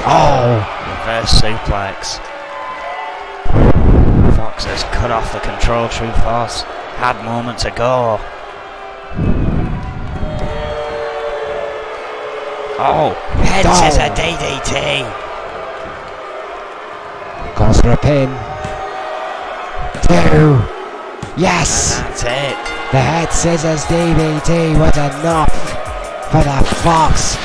Oh! Reverse suplex. Fox has cut off the control. True Force had moment to go. Oh, head scissor DDT. Goes for a pin. 2. Yes! And that's it. The head scissors DDT was enough for the Fox.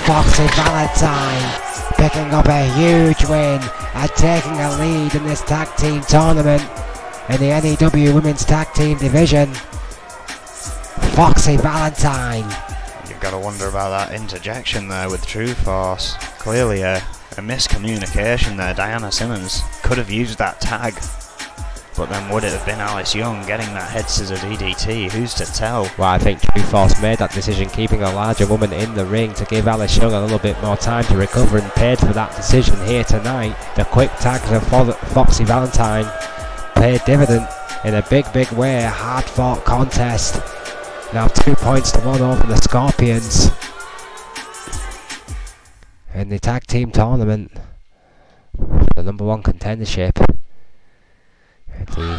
Foxy Valentine picking up a huge win and taking a lead in this tag team tournament in the N.E.W. Women's Tag Team Division. Foxy Valentine. You've got to wonder about that interjection there with True Force. Clearly a miscommunication there. Diana Simmons could have used that tag, but then would it have been Alice Young getting that head scissor DDT? Who's to tell? Well, I think True Force made that decision, keeping a larger woman in the ring to give Alice Young a little bit more time to recover, and paid for that decision here tonight. The quick tags of Foxy Valentine paid dividend in a big way. A hard-fought contest. Now 2 points to 1 over the Scorpions in the tag team tournament. The number 1 contendership. The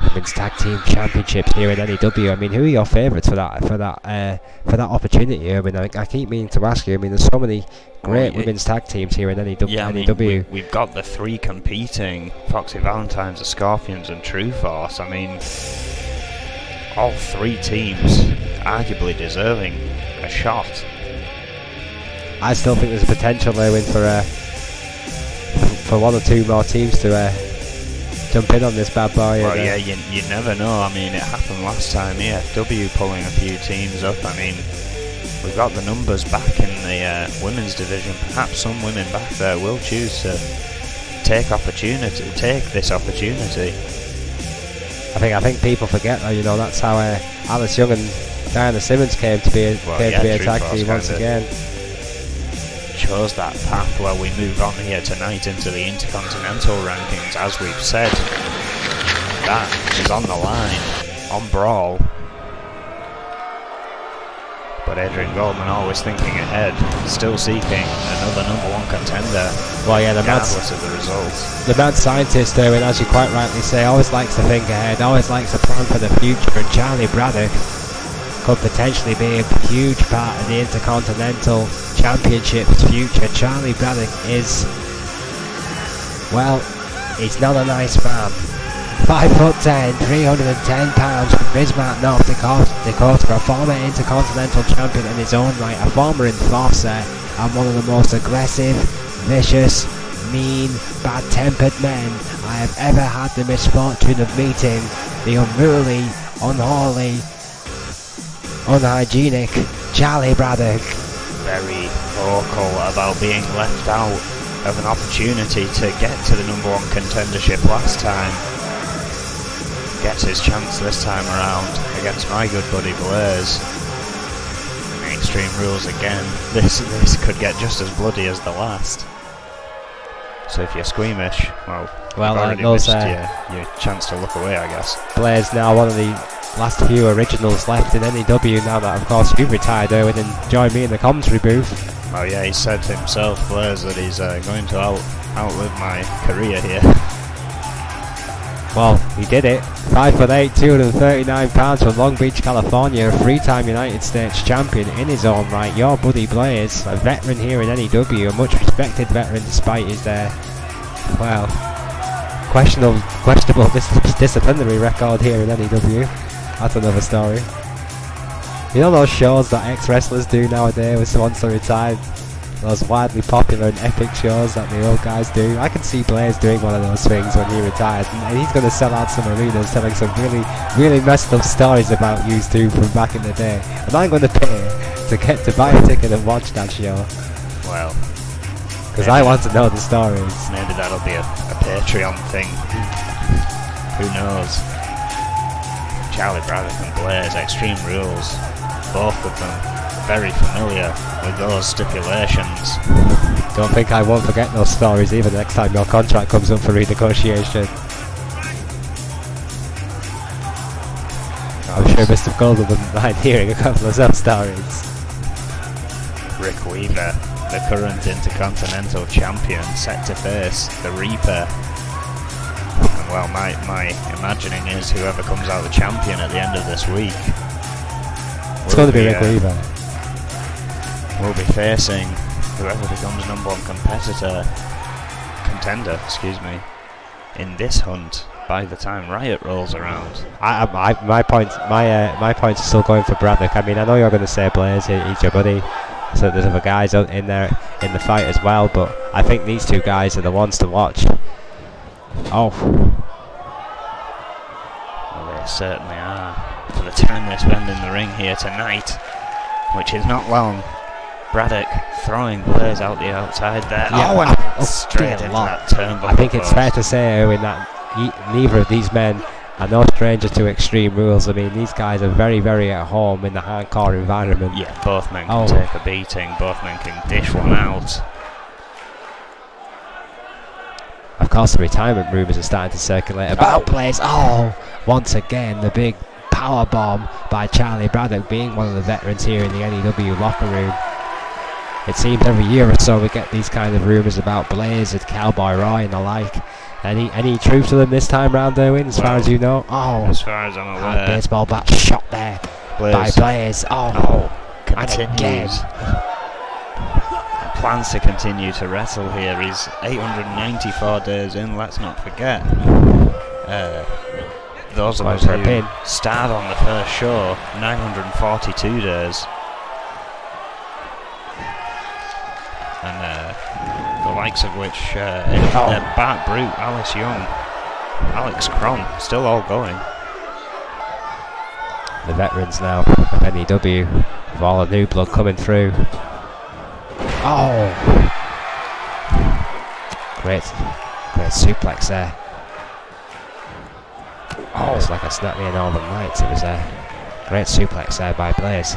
Women's Tag Team Championships here in N.E.W. I mean, who are your favourites for that opportunity? I mean, I keep meaning to ask you. I mean, there's so many great women's tag teams here in N.E.W. Yeah, I mean, we've got the 3 competing: Foxy Valentines, the Scorpions, and True Force. I mean, all 3 teams arguably deserving a shot. I still think there's potential there for 1 or 2 more teams to jump in on this bad boy. Well, yeah, you never know. I mean, it happened last time. E.F.W. pulling a few teams up. I mean, we've got the numbers back in the women's division. Perhaps some women back there will choose to take this opportunity. I think people forget though. You know, that's how Alice Young and Diana Simmons came to be a tag team once again. Chose that path where we move on here tonight into the Intercontinental rankings. As we've said, that is on the line on Brawl, but Adrian Goldman always thinking ahead, still seeking another #1 contender. Well, yeah, regardless of the results. The mad scientist there, and as you quite rightly say, always likes to think ahead, always likes to plan for the future, and Charlie Braddock could potentially be a huge part of the Intercontinental Championship's future. Charlie Braddock is, well, he's not a nice man. 5'10", 310 pounds from Bismarck, North Dakota, a former Intercontinental Champion in his own right, a former enforcer, and one of the most aggressive, vicious, mean, bad-tempered men I have ever had the misfortune of meeting. The unruly, unholy, unhygienic Charlie Braddock. Very vocal about being left out of an opportunity to get to the #1 contendership last time. Gets his chance this time around against my good buddy Blaze. In Extreme Rules again. This could get just as bloody as the last. So if you're squeamish, well you've already missed your chance to look away, I guess. Blaze now one of the last few originals left in N.E.W. now that, of course, you've retired, Owen, and joined me in the commentary booth. Oh yeah, he said himself, Blaze, that he's going to outlive my career here. Well, he did it. 5'8", 239 pounds from Long Beach, California, a 3-time United States champion in his own right. Your buddy Blaze, a veteran here in N.E.W., a much respected veteran despite his questionable disciplinary record here in N.E.W. That's another story. You know those shows that ex-wrestlers do nowadays once they retire? those widely popular and epic shows that the old guys do. I can see Blaze doing one of those things when he retires, and he's going to sell out some arenas telling some really messed up stories about used to from back in the day. And I'm going to pay to get to buy a ticket and watch that show. Well, because I want to know the stories. Maybe that'll be a Patreon thing. Who knows? Charlie Braddock and Blaze, Extreme Rules, both of them very familiar with those stipulations. Don't think I won't forget those stories even next time your contract comes up for renegotiation. I'm sure Mr. Golden wouldn't mind hearing a couple of those stories. Rick Weaver, the current Intercontinental Champion, set to face the Reaper. And well, my imagining is whoever comes out the champion at the end of this week, it's going to be Rick Weaver. Will be facing whoever becomes #1 contender, excuse me, in this hunt by the time Riot rolls around. My point's still going for Braddock. I mean, I know you're going to say Blaze, he's your buddy, so there's other guys out in there in the fight as well, but I think these two guys are the ones to watch. Oh. Well, they certainly are. For the time they spend in the ring here tonight, which is not long. Braddock throwing Blaze out the outside there. Yeah, and straight into that turnbuckle. I think it's fair to say, Owen, that neither of these men are no stranger to Extreme Rules. I mean, these guys are very at home in the hardcore environment. Yeah, both men can take a beating, both men can dish one out. Of course, the retirement rumours are starting to circulate about Blaze. Once again, the big power bomb by Charlie Braddock, being one of the veterans here in the N.E.W. locker room. It seems every year or so we get these kind of rumours about Blaze and Cowboy Roy and the like. Any truth to them this time round, Owen, as far as you know? As far as I'm aware. Baseball bat shot there by Blaze. Continues. Plans to continue to wrestle here. He's 894 days in, let's not forget. Those of us who starred on the first show, 942 days. And the likes of which Bart Brute, Alice Young, Alex Crom, still all going. The veterans now of N.E.W. with all the new blood coming through. Great suplex there. It's like a Snappy and Northern Lights. It was a great suplex there by Blaze.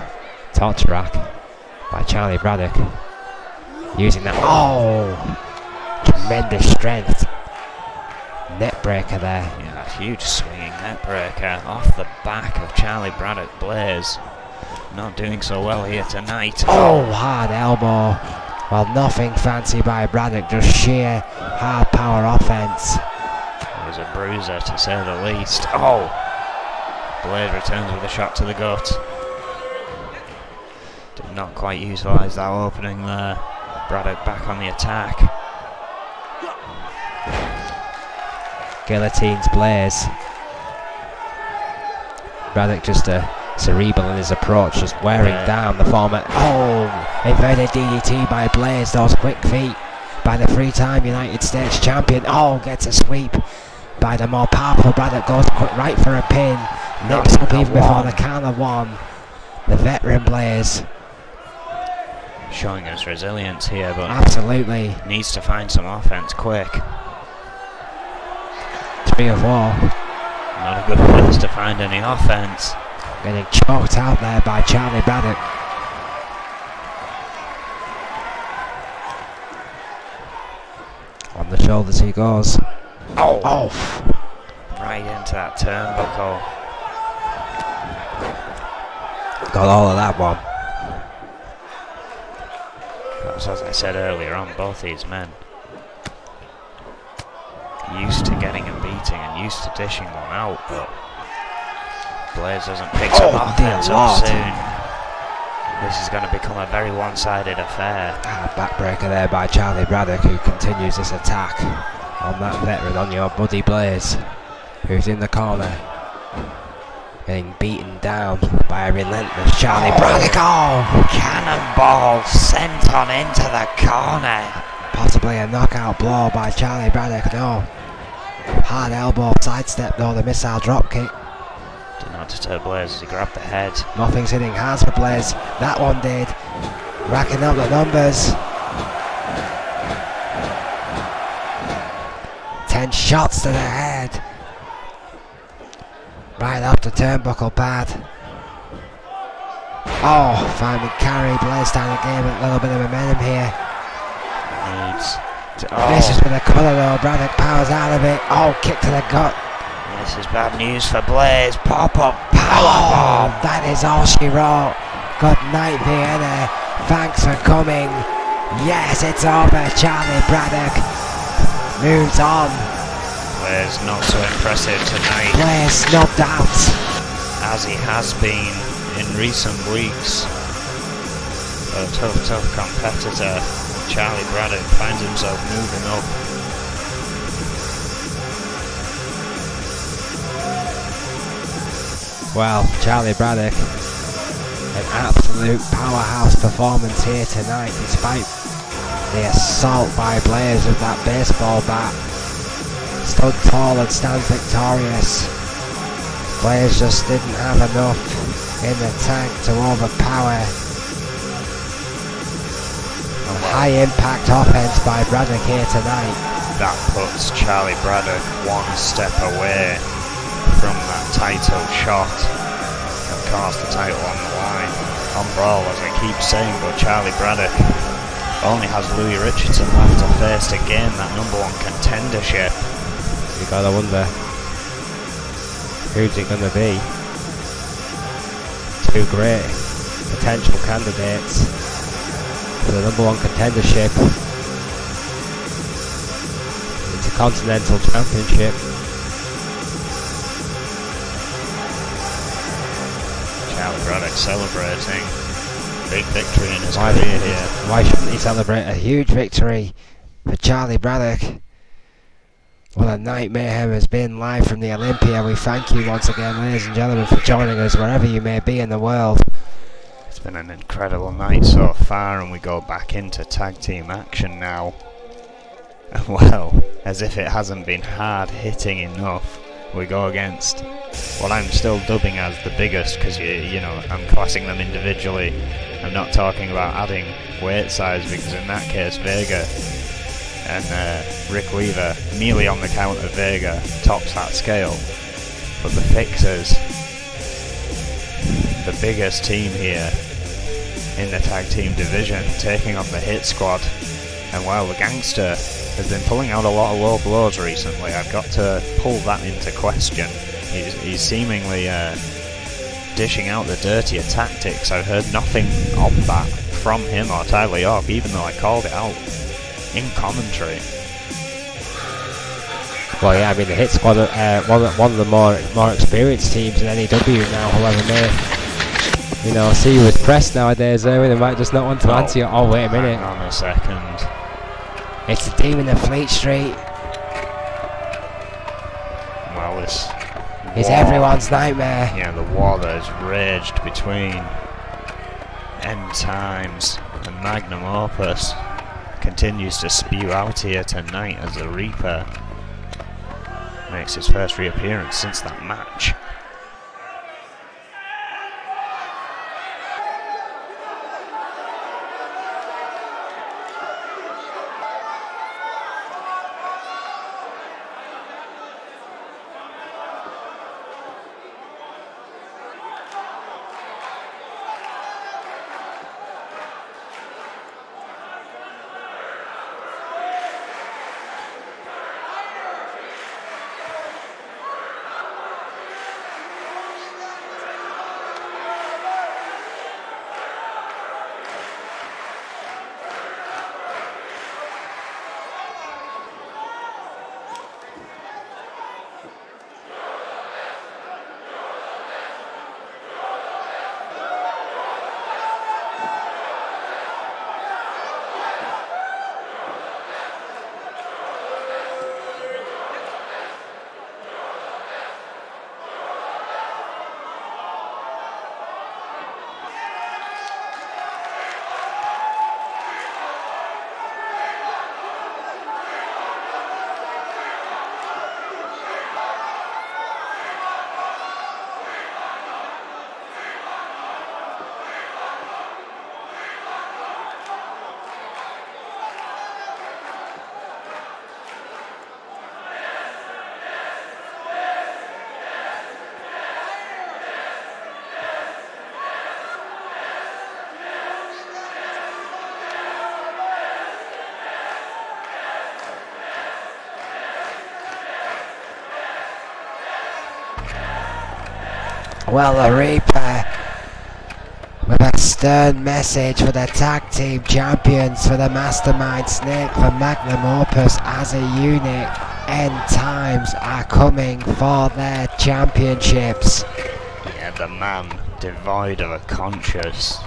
Torture rack by Charlie Braddock. Using that. Tremendous strength. Net breaker there. Yeah, huge swinging net breaker off the back of Charlie Braddock. Blaze not doing so well here tonight. Hard elbow. Well, nothing fancy by Braddock, just sheer hard power offense. It was a bruiser to say the least. Blaze returns with a shot to the gut. Did not quite utilise that opening there. Braddock back on the attack. Guillotines Blaze. Braddock just cerebral in his approach, just wearing down the former. Inverted DDT by Blaze. Those quick feet by the three-time United States champion. Gets a sweep by the more powerful Braddock. Goes right for a pin. Nips up even before the count of one. The veteran Blaze showing us resilience here, but absolutely needs to find some offense quick. 3 of 4. Not a good place to find any offense. Getting choked out there by Charlie Braddock. On the shoulders he goes. Right into that turnbuckle. Got all of that one. As I said earlier on, both these men used to getting a beating and used to dishing one out, but Blaze doesn't pick some offense up soon. This is going to become a very one-sided affair. Backbreaker there by Charlie Braddock, who continues this attack on that veteran, on your buddy Blaze, who's in the corner. getting beaten down by a relentless Charlie Braddock. Oh! Cannonball sent on into the corner. Possibly a knockout blow by Charlie Braddock. No. Hard elbow sidestep though, the missile drop kick. Did not deter Blaze as he grabbed the head. Nothing's hitting hands for Blaze. That one did. Racking up the numbers. 10 shots to the head. Right up the turnbuckle pad. Oh, finally carry. Blaze trying to gain a little bit of momentum here. Misses with a cutter though. Braddock powers out of it. Oh, kick to the gut. This is bad news for Blaze. Pop-up powerbomb. Oh, that is all she wrote. Good night, Vienna. Thanks for coming. Yes, it's over. Charlie Braddock moves on. Blaze not so impressive tonight. Blaze snubbed out. As he has been in recent weeks. A tough competitor. Charlie Braddock finds himself moving up. Well, Charlie Braddock, an absolute powerhouse performance here tonight, despite the assault by Blaze with that baseball bat. Stood tall and stands victorious. Blaze just didn't have enough in the tank to overpower. A high impact offense by Braddock here tonight. That puts Charlie Braddock one step away from that title shot. Of course, the title on the line. On Brawl, as I keep saying, but Charlie Braddock only has Louis Richardson left to face to gain that #1 contendership. You gotta wonder, who's it gonna be? Two great potential candidates for the #1 contendership. It's a Continental Championship. Charlie Braddock celebrating big victory in his career here. Why shouldn't he celebrate a huge victory for Charlie Braddock? What a night Mayhem has been live from the Olympia. We thank you once again, ladies and gentlemen, for joining us wherever you may be in the world. It's been an incredible night so far, and we go back into tag team action now. Well, as if it hasn't been hard hitting enough, we go against what I'm still dubbing as the biggest, because you know, I'm classing them individually. I'm not talking about adding weight size, because in that case Vega and Rick Weaver, merely on the count of Vega, tops that scale. But the Fixers, the biggest team here in the tag team division, taking on the Hit Squad. And while the Gangster has been pulling out a lot of low blows recently, I've got to pull that into question. He's seemingly dishing out the dirtier tactics. I've heard nothing of that from him or Tyler York, even though I called it out in commentary. Well, yeah, I mean the Hit Squad, one of the more experienced teams in N.E.W. now. However, may see you with press nowadays. They might just not want to answer you. Oh, wait a minute. Hang on a second. It's the Demon of Fleet Street. Well, this it's war, everyone's nightmare. Yeah, the war that has raged between End Times and Magnum Opus continues to spew out here tonight as the Reaper makes his first reappearance since that match. Well, the Reaper with a stern message for the tag team champions, for the Mastermind Snake, for Magnum Opus as a unit. End times are coming for their championships. Yeah, the man devoid of a conscience,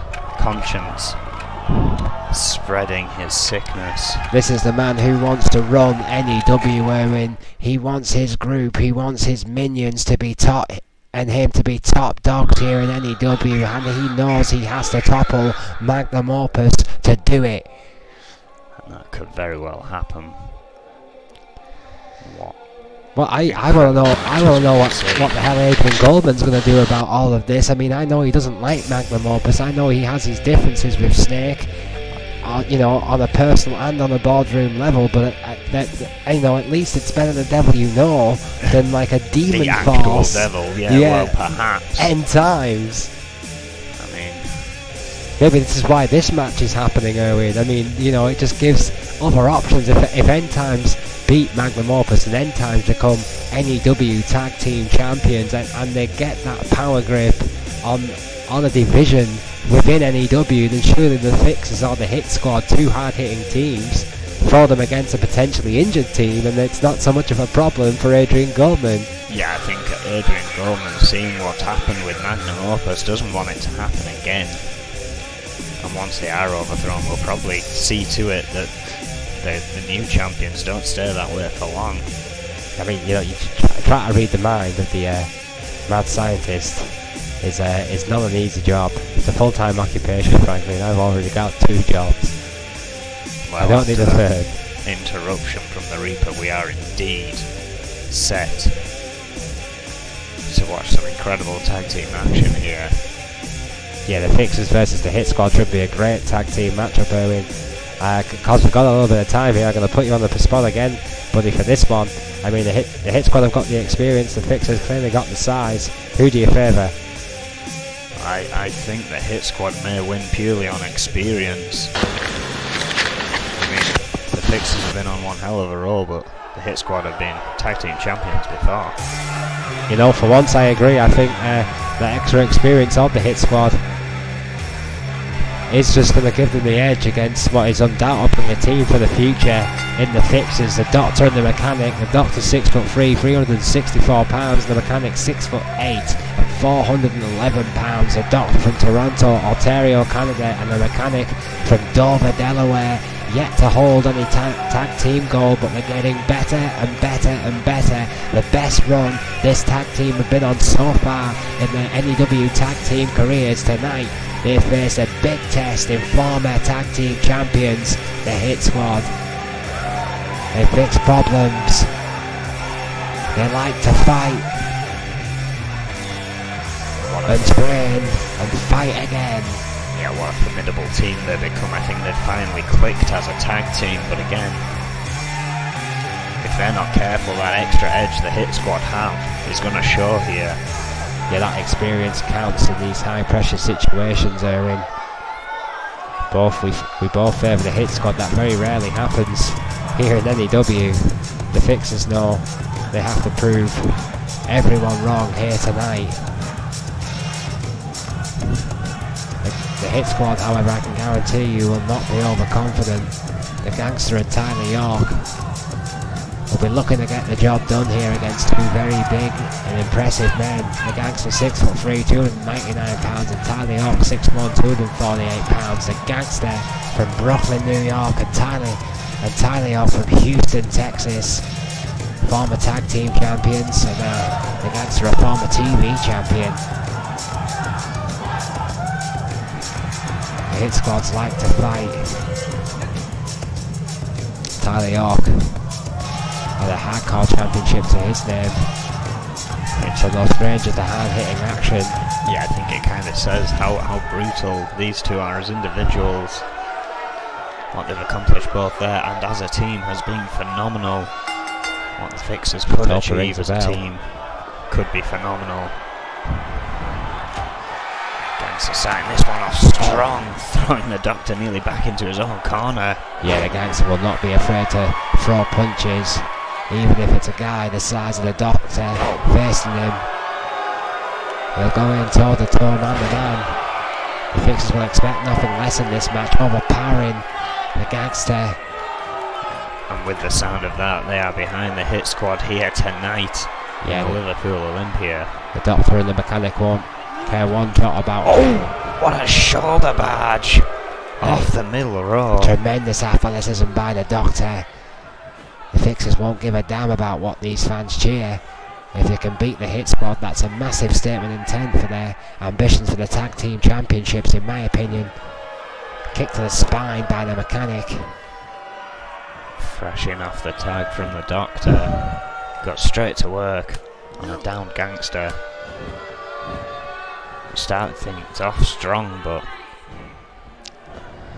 spreading his sickness. This is the man who wants to run N.E.W, wherein he wants his group, he wants his minions to be top, and him to be top dogs here in N.E.W, and he knows he has to topple Magnum Opus to do it. And that could very well happen. What? Well, I want to know what the hell Adrian Goldman's going to do about all of this. I mean, I know he doesn't like Magnum Opus. I know he has his differences with Snake, you know, on a personal and on a boardroom level. But you know, at least it's better the devil you know than like a demon the actual force. devil, yeah, well, perhaps. End times. I mean, maybe this is why this match is happening, Erwin. I mean, you know, it just gives other options. If End times beat Magnum Opus and End times become N.E.W tag team champions, and they get that power grip on a division within N.E.W, then surely the Fixers or the Hit Squad, two hard-hitting teams, throw them against a potentially injured team, and it's not so much of a problem for Adrian Goldman. Yeah, I think Adrian Goldman, seeing what's happened with Magnum Opus, doesn't want it to happen again. And once they are overthrown, we'll probably see to it that the new champions don't stay that way for long. I mean, you know, you try to read the mind of the mad scientist is not an easy job. It's a full-time occupation, frankly, and I've already got 2 jobs. Well, I don't need a third. Interruption from the Reaper, we are indeed set to watch some incredible tag team action here. Yeah, the Fixers versus the Hit Squad should be a great tag team matchup, Erwin. Because we've got a little bit of time here, I'm going to put you on the spot again, buddy, for this one. I mean, the hit Squad have got the experience, the Fixers clearly got the size. Who do you favour? I think the Hit Squad may win purely on experience. I mean, the Fixers have been on one hell of a roll, but the Hit Squad have been tag team champions before. You know, for once I agree. I think the extra experience of the Hit Squad is just going to give them the edge against what is undoubtedly a team for the future in the Fixers. The Doctor and the Mechanic. The Doctor's 6'3", 364 pounds. The Mechanic 6'8", and 411 pounds. The Doctor from Toronto, Ontario, Canada, and the Mechanic from Dover, Delaware. Yet to hold any tag team goal, but they're getting better and better and better. The best run this tag team have been on so far in their N.E.W tag team careers. Tonight they face a big test in former tag team champions, the Hit Squad. They fix problems. They like to fight and train and fight again. Yeah, what a formidable team they've become. I think they've finally clicked as a tag team, but again, if they're not careful, that extra edge the Hit Squad have is going to show here. Yeah, that experience counts in these high pressure situations, Erwin. We both favour the Hit Squad. That very rarely happens here in N.E.W. The Fixers know they have to prove everyone wrong here tonight. The Hit Squad, however, I can guarantee you will not be overconfident. The Gangster and Tyler York will be looking to get the job done here against 2 very big and impressive men. The Gangster 6'3", 299 pounds, and Tyler York 6'1", 248 pounds. The Gangster from Brooklyn, New York, and Tyler York from Houston, Texas. Former tag team champions, and the Gangster a former TV champion. The Hit Squads like to fight. Tyler York with a hardcore championship to his name. It's no stranger to hard-hitting action. Yeah, I think it kind of says how brutal these two are as individuals. What they've accomplished both there and as a team has been phenomenal. What the Fixers could achieve as a team could be phenomenal. Gangster starting this one off strong, throwing the Doctor nearly back into his own corner. Yeah, the Gangster will not be afraid to throw punches, even if it's a guy the size of the Doctor facing him. He'll go in toe-to-toe, man-to-man. The Fixers will expect nothing less in this match, overpowering the Gangster. And with the sound of that, they are behind the Hit Squad here tonight in the Liverpool Olympia. The Doctor and the Mechanic won't care one jot about... Oh! What a shoulder barge! Off the middle row. Tremendous athleticism by the Doctor. The Fixers won't give a damn about what these fans cheer. If they can beat the Hit Squad, that's a massive statement intent for their ambitions for the Tag Team Championships, in my opinion. Kick to the spine by the Mechanic. Freshing off the tag from the Doctor. Got straight to work on a downed Gangster. Started things off strong, but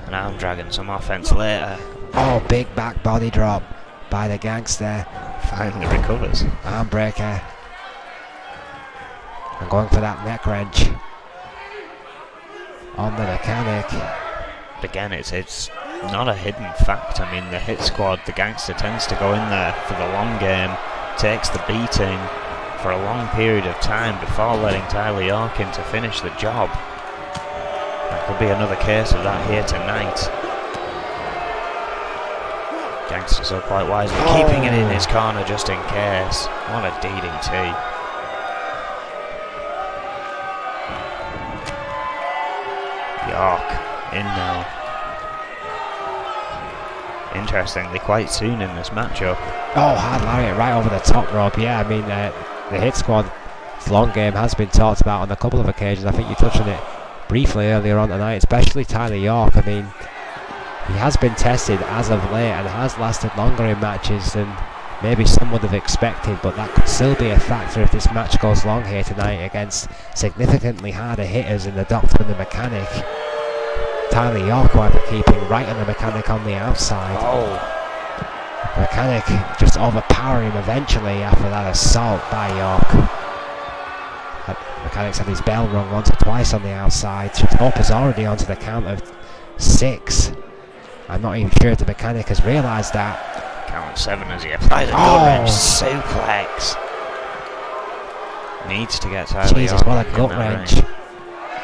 an arm dragging some offense later. Oh, big back body drop by the Gangster. Finally recovers. Arm breaker. And going for that neck wrench on the Mechanic. But again, it's not a hidden fact. I mean, the Hit Squad, the Gangster tends to go in there for the long game, takes the beating for a long period of time before letting Tyler York in to finish the job. That could be another case of that here tonight. Gangster so quite wisely keeping it in his corner just in case. What a DDT. York in now. Interestingly, quite soon in this matchup. Oh, hard lariat right over the top rope. Yeah, I mean, the Hit Squad's long game has been talked about on a couple of occasions. I think you touched on it briefly earlier on tonight, especially Tyler York. I mean, he has been tested as of late and has lasted longer in matches than maybe some would have expected, but that could still be a factor if this match goes long here tonight against significantly harder hitters in the Doctor and the Mechanic. Tyler York, however, keeping right on the Mechanic on the outside. Oh. Mechanic just overpowering him eventually after that assault by York. Mechanic's had his bell rung once or twice on the outside. Opa's already onto the count of 6. I'm not even sure if the Mechanic has realised that. Count 7 as he applies a gut wrench suplex. Needs to get Tyler Jesus, York what a gut wrench.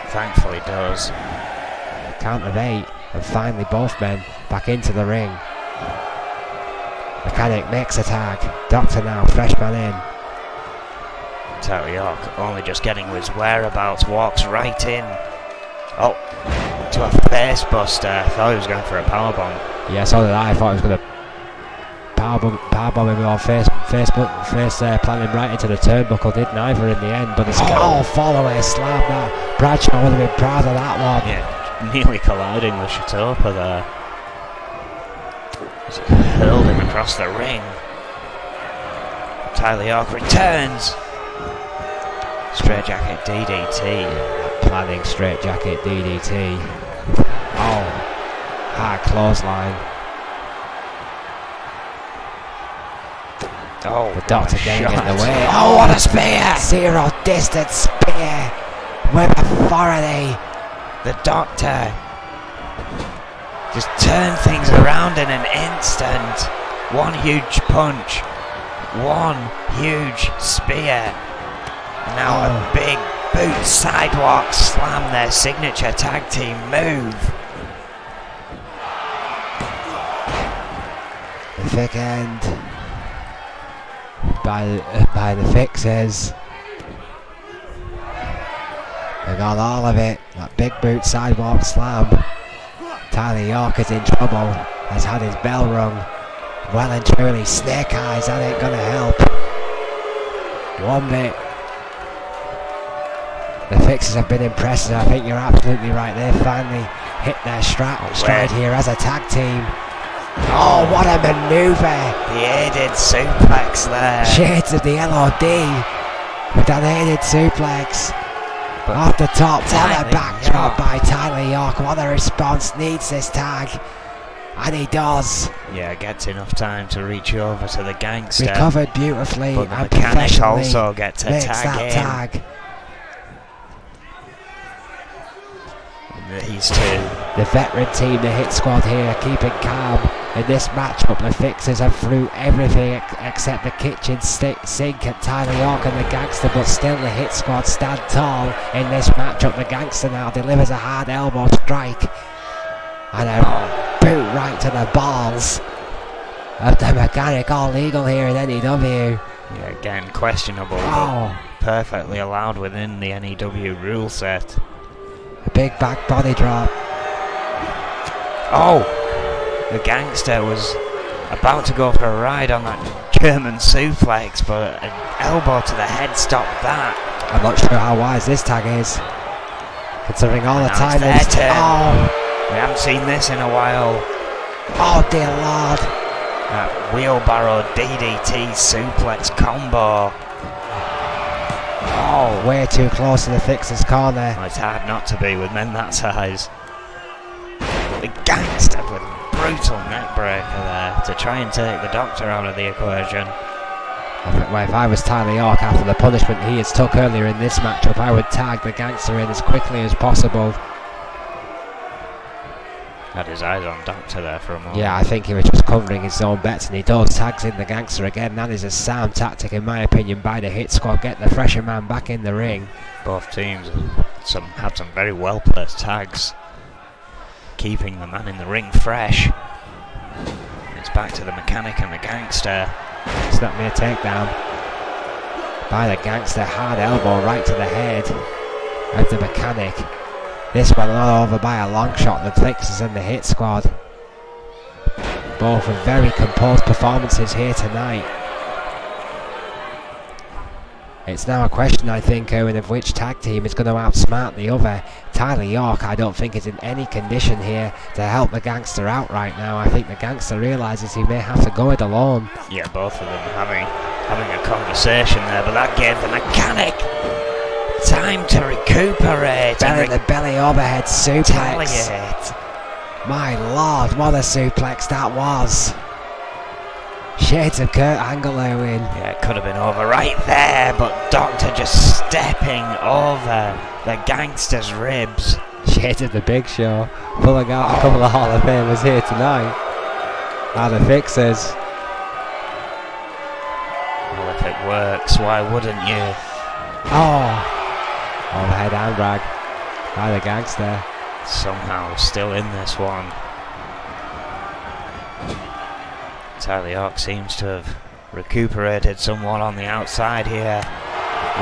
Thankfully does. Count of 8, and finally both men back into the ring. Mechanic makes a tag. Doctor now, fresh man in. Tyler York only just getting his whereabouts, walks right in. Oh, to a face buster. I thought he was going for a powerbomb. Yeah, so did I. Thought he was going to powerbomb him or face planting right into the turnbuckle. Did neither in the end, but it's fall away slam that. Bradshaw would have been proud of that one. Yeah, nearly colliding with Shatopa there. Just hurled him across the ring. Tyler York returns. Straight jacket DDT. Planning straight jacket DDT. Oh, hard clothesline. Oh, the Doctor getting in the way. Oh, what a spear! Zero distance spear with authority. The Doctor just turned things around in an instant. One huge punch, one huge spear. Now a big boot sidewalk slam, their signature tag team move. The thick end by the Fixers. They got all of it. That big boot sidewalk slam. Tyler York is in trouble. Has had his bell rung. Well and truly, snake eyes. That ain't gonna help. 1 bit. The Fixers have been impressive. I think you're absolutely right. They finally hit their stride here as a tag team. Oh, what a maneuver! The aided suplex there. Shades of the LOD with that aided suplex. But off the top, what a backdrop by Tyler York. What a response, needs this tag. And he does. Yeah, gets enough time to reach over to the Gangster. Recovered beautifully. But the and Mechanic also gets a tag in. These two. The veteran team, the Hit Squad here, keeping calm. In this matchup, the Fixers have threw everything except the kitchen sink at Tyler York and the Gangster, but still the Hit Squad stand tall. In this matchup, the Gangster now delivers a hard elbow strike and a boot right to the balls of the Mechanic. All legal here in N.E.W. Yeah, again, questionable, but perfectly allowed within the N.E.W. rule set. A big back body drop. Oh! The Gangster was about to go for a ride on that German suplex, but an elbow to the head stopped that. I'm not sure how wise this tag is, considering all the time. We haven't seen this in a while. Oh dear Lord! That wheelbarrow DDT suplex combo. Oh, way too close to the Fixer's corner. Well, it's hard not to be with men that size. The Gangster with a brutal neck breaker there to try and take the Doctor out of the equation. Well, if I was Tyler York after the punishment he has took earlier in this matchup, I would tag the Gangster in as quickly as possible. Had his eyes on Doctor there for a moment. Yeah, I think he was just covering his own bets, and he does. Tags in the Gangster again. That is a sound tactic, in my opinion, by the Hit Squad. Get the fresher man back in the ring. Both teams had some very well placed tags, keeping the man in the ring fresh. It's back to the Mechanic and the Gangster. It's not me a takedown by the Gangster. Hard elbow right to the head of the Mechanic. This one not over by a long shot. The Fixers and the Hit Squad. Both with very composed performances here tonight. It's now a question, I think, Owen, of which tag team is going to outsmart the other. Tyler York, I don't think, is in any condition here to help the Gangster out right now. I think the Gangster realises he may have to go it alone. Yeah, both of them having a conversation there, but that gave the Mechanic time to recuperate. The belly overhead suplex. My Lord, what a suplex that was. Shades of Kurt Angle, Owen. Yeah, it could have been over right there, but Doctor just stepping over the Gangster's ribs. Shades of the Big Show. Pulling out a couple of Hall of Famers here tonight. Are the Fixers. Well, if it works, why wouldn't you? Oh! Overhead hand drag by the Gangster. Somehow still in this one. Tyler York seems to have recuperated somewhat on the outside here.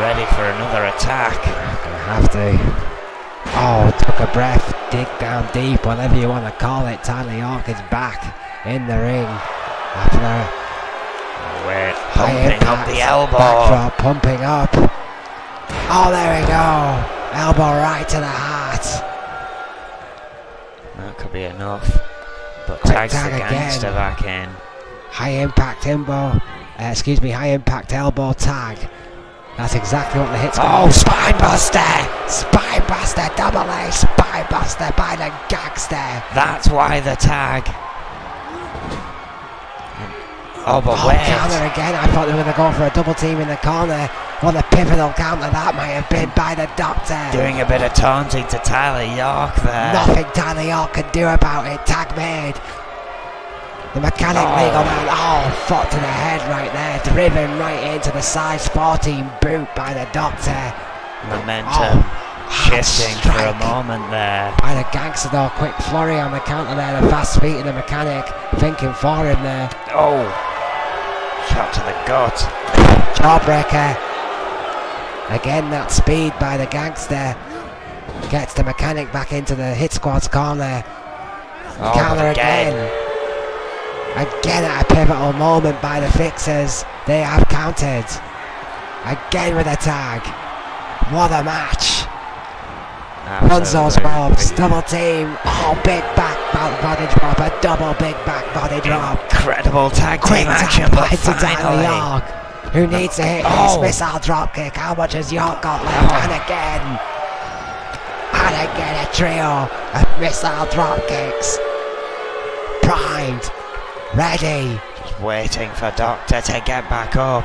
Ready for another attack. Gonna have to. Oh, took a breath, dig down deep, whatever you want to call it. Tyler York is back in the ring after pumping up the elbow. Backdrop, pumping up. Oh, there we go. Elbow right to the heart. That could be enough. But tags the Gangster back in. High impact high impact elbow tag. That's exactly what the Hit Squad. Oh, spine buster! Spine buster, double A spine buster by the Gangster. That's why the tag. Oh, but wait. Counter again. I thought they were going to go for a double team in the corner. What a pivotal counter that might have been by the Doctor. Doing a bit of taunting to Tyler York there. Nothing Tyler York can do about it. Tag made. The Mechanic legal man. Oh, foot to the head right there. Driven right into the size 14 boot by the Doctor. Momentum shifting for a moment there. By the Gangster though. Quick flurry on the counter there. The fast feet of the Mechanic. Thinking for him there. Oh. Shot to the gut. Jawbreaker. Again, that speed by the Gangster gets the Mechanic back into the Hit Squad's corner. Counter again. Again at a pivotal moment by the Fixers. They have countered. Again with a tag. What a match. Bonzo's Bobs, double team. Oh, big back body drop. A double big back body drop. Incredible tag team action, but finally York, who needs to hit this missile drop kick. How much has York got left? And again a trio of missile drop kicks. Primed, ready. Just waiting for Doctor to get back up.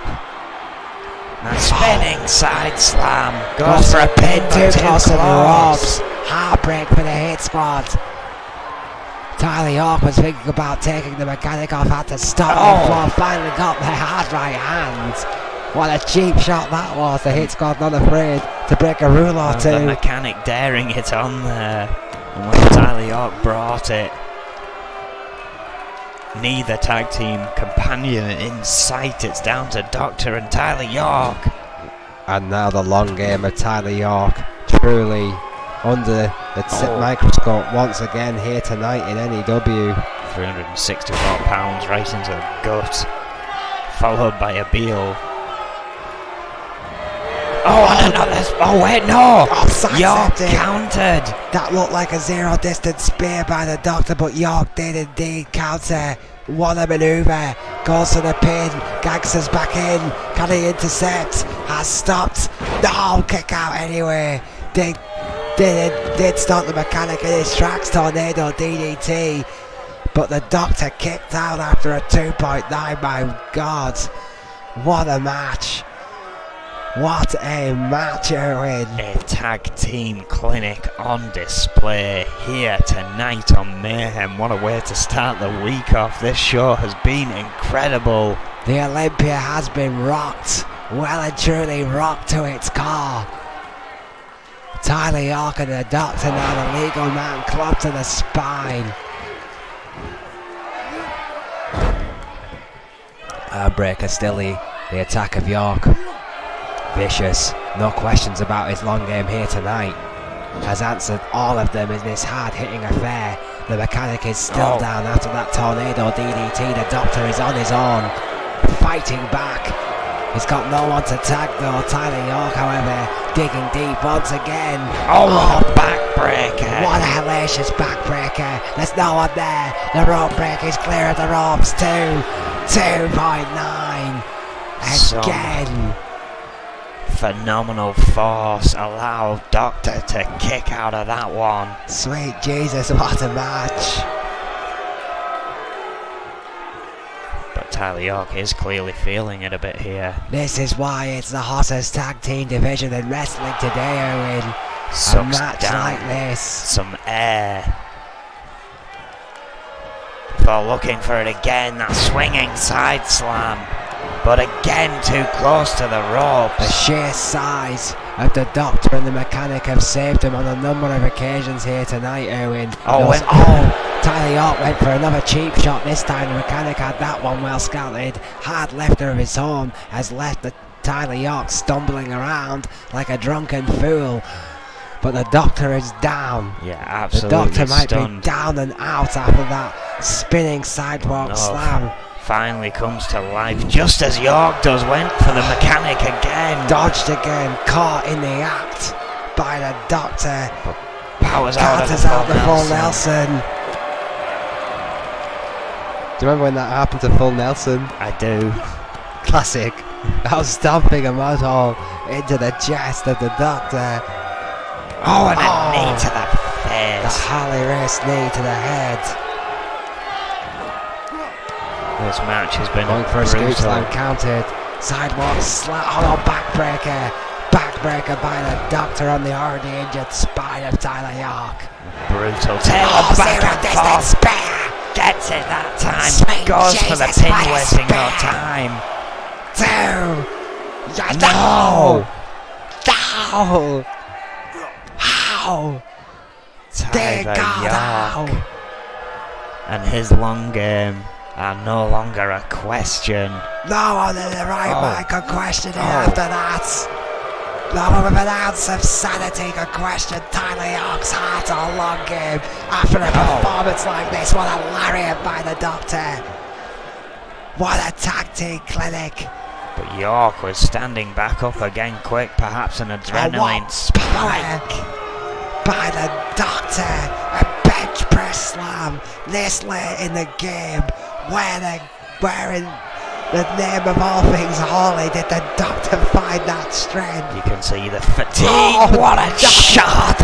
And spinning side slam. Goes for a pin, too close to the ropes. Heartbreak for the Hit Squad. Tyler York was thinking about taking the mechanic off, had to stop before finally got the hard right hand. What a cheap shot that was. The hit's gone not afraid to break a rule or two. The mechanic daring it on there. And when Tyler York brought it, neither tag team companion in sight. It's down to Doctor and Tyler York. And now the long game of Tyler York, truly under the microscope once again here tonight in N.E.W. 364 pounds right into the gut, followed by a Beal. Oh wait, no! York countered! That looked like a zero distance spear by the Doctor, but York did indeed counter. What a manoeuvre, goes to the pin, Gangster's back in, can he intercept? Has stopped, no, kick out anyway. Did stop the mechanic in his tracks, tornado DDT, but the Doctor kicked out after a 2.9, my God. What a match. What a match, Erwin. A tag team clinic on display here tonight on Mayhem. What a way to start the week off. This show has been incredible. The Olympia has been rocked, well and truly rocked to its core. Tyler York and the Doctor now the legal man clubbed to the spine. Breaker still the attack of York. Vicious, no questions about his long game here tonight. Has answered all of them in this hard-hitting affair. The mechanic is still down after that tornado DDT. The Doctor is on his own, fighting back. He's got no one to tag though. Tyler York, however, digging deep once again. Oh, backbreaker! What a hellacious backbreaker! There's no one there. The rope break is clear of the ropes. 2.9 again. Phenomenal force allowed Doctor to kick out of that one. Sweet Jesus, what a match. But Tyler York is clearly feeling it a bit here. This is why it's the hottest tag team division in wrestling today, Owen. A match like this. Some air. For looking for it again, that swinging side slam. But again, too close to the ropes. The sheer size of the Doctor and the mechanic have saved him on a number of occasions here tonight, Erwin. Tyler York went for another cheap shot this time. The mechanic had that one well scouted. Hard lefter of his own has left the Tyler York stumbling around like a drunken fool. But the Doctor is down. Yeah, absolutely. The Doctor might be down and out after that spinning sidewalk slam. Finally comes to life just as York does. Went for the mechanic again. Dodged again, caught in the act by the Doctor. Powers out the full Nelson. Do you remember when that happened to full Nelson? I do. Classic. I was stomping a mud hole into the chest of the Doctor. Oh, and a knee to the face. The Harley Race knee to the head. This match has been going for a scoop slam counted. Sidewalk slam. Oh, backbreaker. Backbreaker by the Doctor on the already injured spine of Tyler York. Brutal. Back and forth. Gets it that time. Sweet goes Jesus, for the pin, wasting no time. No. How? Tyler York and his long game are no longer a question. No one in the right mind could question it after that. No one with an ounce of sanity could question Tyler York's heart or long game after a performance like this. What a lariat by the Doctor. What a tag team clinic. But York was standing back up again quick, perhaps an adrenaline spike by the Doctor. A bench press slam this late in the game. Where in the name of all things holy did the Doctor find that strength? You can see the fatigue. Oh, what a shot!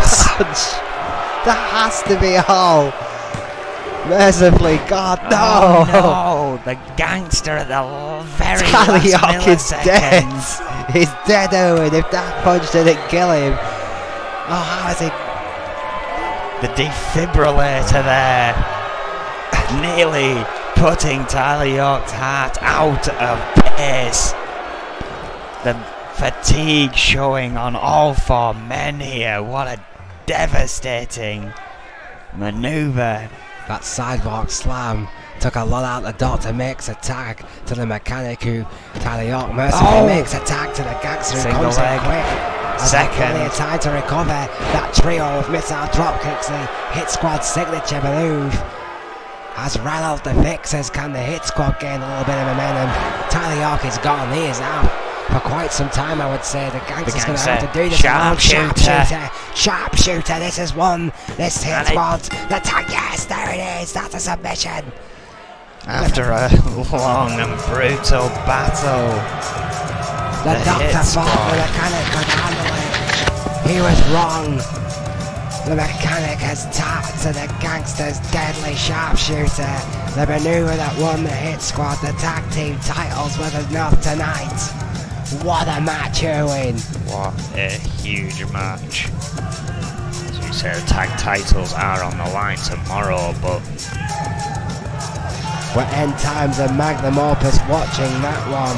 That has to be all. Mercifully, God, no! Oh, no, the Gangster at the very last millisecond. Is dead. He's dead, Owen. If that punch didn't kill him. Oh, how is it? The defibrillator there. nearly putting Tyler York's heart out of pace. The fatigue showing on all four men here. What a devastating maneuver. That sidewalk slam took a lot out of the Doctor. Makes a tag to the mechanic, who Tyler York mercifully makes a tag to the gangster, who comes in quick. Second. Plenty of time to recover. That trio of missile drop kicks, the Hit Squad signature move, has rattled the Fixers. Can the Hit Squad gain a little bit of momentum? Tyler York is gone. He is out for quite some time, I would say. The gangster's going to have to do this. Sharpshooter. This is one. This Hit Squad. The tag. Yes, there it is. That's a submission. After a long and brutal battle, the Doctor thought the mechanic could handle it. He was wrong. The mechanic has tapped to the gangster's deadly sharpshooter. The maneuver that won the Hit Squad the tag team titles was enough tonight. What a match, Erwin. What a huge match. As you say, the tag titles are on the line tomorrow, but we're End Times and Magnum Opus watching that one.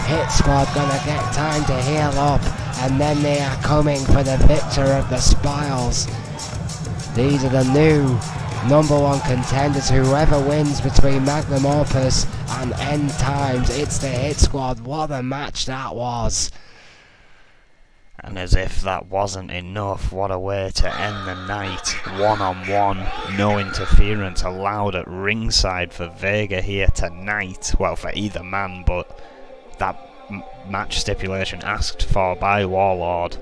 Hit Squad gonna get time to heal up, and then they are coming for the victor of the spoils. These are the new #1 contenders. Whoever wins between Magnum Opus and End Times, it's the Hit Squad. What a match that was. And as if that wasn't enough, what a way to end the night. 1-on-1, no interference allowed at ringside for Vega here tonight. Well, for either man, but that match stipulation asked for by Warlord,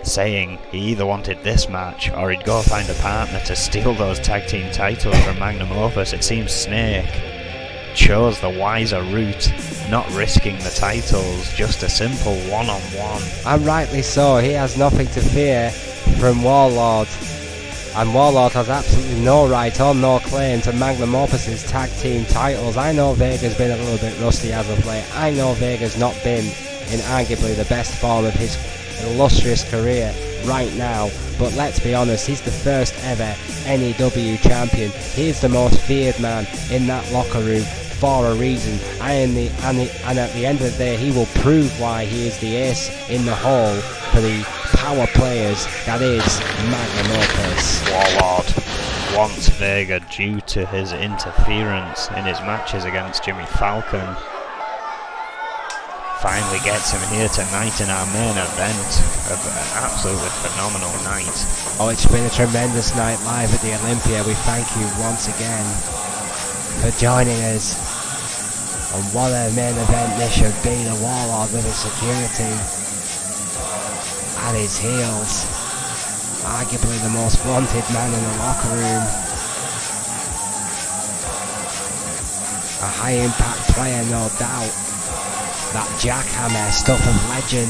saying he either wanted this match or he'd go find a partner to steal those tag team titles from Magnum Opus. It seems Snake chose the wiser route, not risking the titles, just a simple 1-on-1. And rightly so. He has nothing to fear from Warlord, and Warlord has absolutely no right or no claim to Magnum Opus's tag team titles. I know Vega's been a little bit rusty as of late. I know Vega's not been in arguably the best form of his illustrious career right now, but let's be honest, he's the first ever N.E.W. champion. He's the most feared man in that locker room for a reason, and at the end of the day, he will prove why he is the ace in the hole for the power players that is Magnum Opus. Warlord wants Vega due to his interference in his matches against Jimmy Falcon. Finally gets him here tonight in our main event of an absolutely phenomenal night. Oh, it's been a tremendous night live at the Olympia. We thank you once again for joining us. And what a main event this should be. The Warlord with his security at his heels, arguably the most wanted man in the locker room, a high impact player, no doubt. That jackhammer, stuff of legend,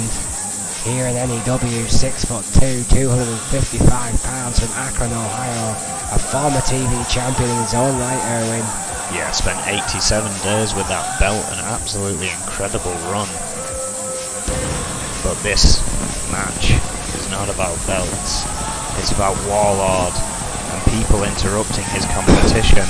here in N.E.W, 6'2", 255 pounds, from Akron, Ohio, a former TV champion in his own right, Erwin. Yeah, spent 87 days with that belt, an absolutely incredible run. But this match is not about belts, it's about Warlord and people interrupting his competition.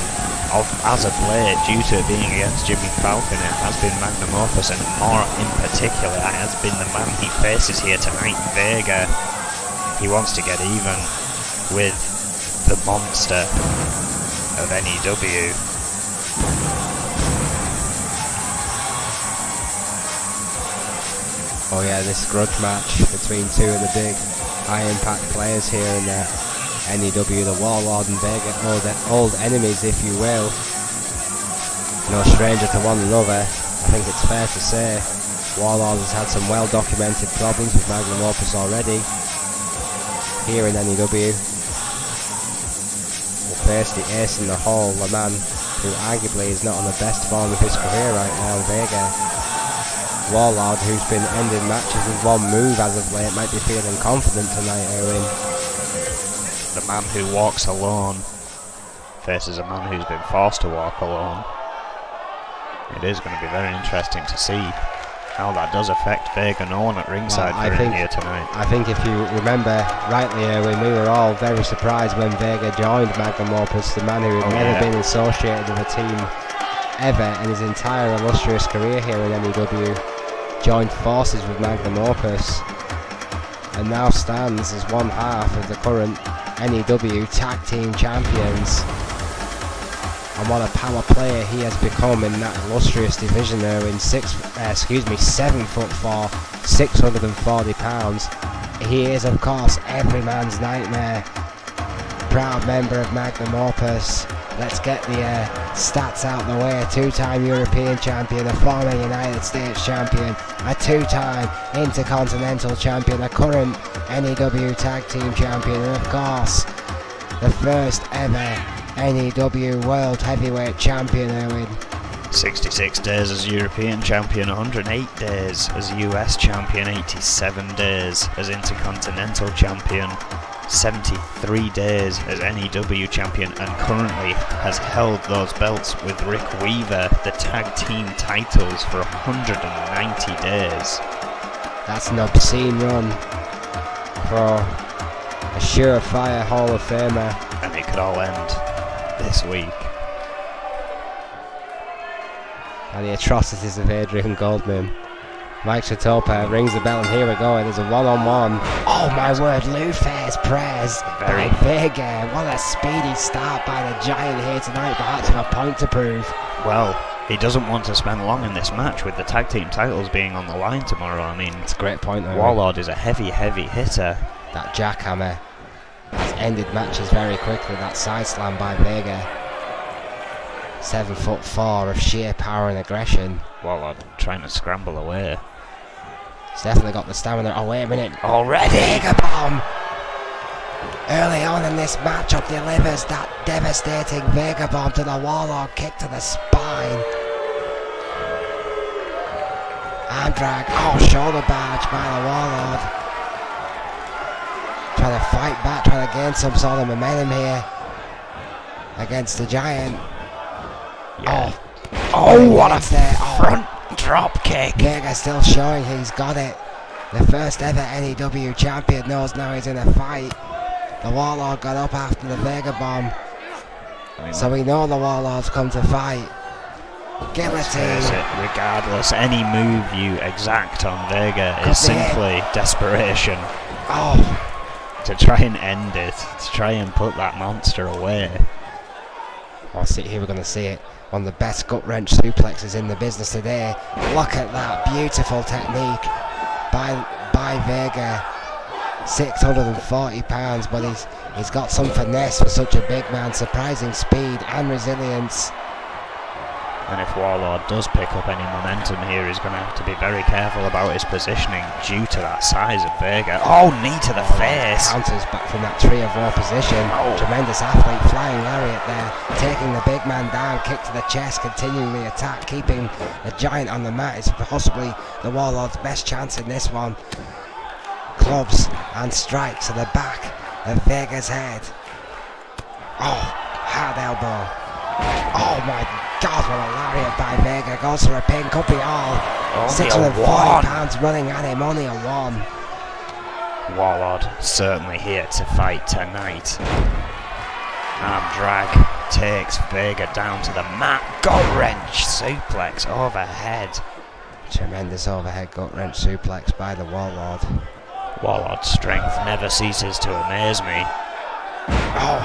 As of late, due to it being against Jimmy Falcon, it has been Magnum Opus, and more in particular, it has been the man he faces here tonight, Vega. He wants to get even with the monster of N.E.W. Oh yeah, this grudge match between two of the big high impact players here in N.E.W, the Warlord and Vega, old enemies if you will. No stranger to one another. I think it's fair to say Warlord has had some well documented problems with Magnum Opus already. Here in N.E.W, we'll face the ace in the hole, the man who arguably is not on the best form of his career right now, Vega. Warlord, who's been ending matches with one move as of late, might be feeling confident tonight, Erwin. The man who walks alone faces a man who's been forced to walk alone. It is going to be very interesting to see How that does affect Vega. No one at ringside for him here tonight. I think if you remember rightly, Erwin, we were all very surprised when Vega joined Magnum Opus, the man who had never been associated with a team ever in his entire illustrious career here in N.E.W. joined forces with Magnum Opus and now stands as one half of the current N.E.W. Tag Team Champions. And what a power player he has become in that illustrious division there in 7'4", 640 pounds. He is of course every man's nightmare. Proud member of Magnum Opus. Let's get the stats out the way. A two-time European champion, a former United States champion, a two-time Intercontinental champion, a current N.E.W. Tag Team champion, and of course the first ever N.E.W. World Heavyweight Champion, Erwin. 66 days as European Champion, 108 days as US Champion, 87 days as Intercontinental Champion, 73 days as N.E.W. Champion, and currently has held those belts with Rick Weaver, the Tag Team titles, for 190 days. That's an obscene run for a surefire Hall of Famer. And it could all end this week. And the atrocities of Adrian Goldman. Mike Chatopa rings the bell, and here we go. There's a one-on-one. Oh my word, Lou Fair's prayers by Vega. What a speedy start by the Giant here tonight, perhaps with a point to prove. Well, he doesn't want to spend long in this match with the tag team titles being on the line tomorrow. I mean, it's a great point though. Warlord is a heavy hitter. That jackhammer has ended matches very quickly. That side slam by Vega. 7'4" of sheer power and aggression. Warlord trying to scramble away. He's definitely got the stamina. Oh, wait a minute. Already? Vega bomb! Early on in this matchup delivers that devastating Vega bomb to the Warlord, kick to the spine. Arm drag. Oh, shoulder barge by the Warlord. Trying to fight back, trying to gain some sort of momentum here against the Giant. Yeah. Oh, what a front drop kick. Vega still showing he's got it. The first ever N.E.W. champion knows now he's in a fight. The Warlord got up after the Vega bomb. So we know the Warlord's come to fight. Guillotine. Regardless, any move you exact on Vega is simply desperation. Oh. To try and end it, to try and put that monster away. Oh, see, here we're going to see it. One of the best gut-wrench suplexes in the business today. Look at that beautiful technique by Vega. 640 pounds, but he's got some finesse for such a big man. Surprising speed and resilience. And if Warlord does pick up any momentum here, he's going to have to be very careful about his positioning due to that size of Vega. Oh, knee to the face. Counters back from that tree of war position. Oh. Tremendous athlete, flying lariat there, taking the big man down, kick to the chest, continuing the attack, keeping the Giant on the mat. Is possibly the Warlord's best chance in this one. Clubs and strikes to the back of Vega's head. Oh, hard elbow. Oh my God, what a lariat by Vega. Goes for a pin, could be all. 640 pounds running at him, only a one. Warlord certainly here to fight tonight. Arm drag takes Vega down to the mat. Gut wrench suplex overhead. Tremendous overhead gut wrench suplex by the Warlord. Warlord's strength never ceases to amaze me. Oh,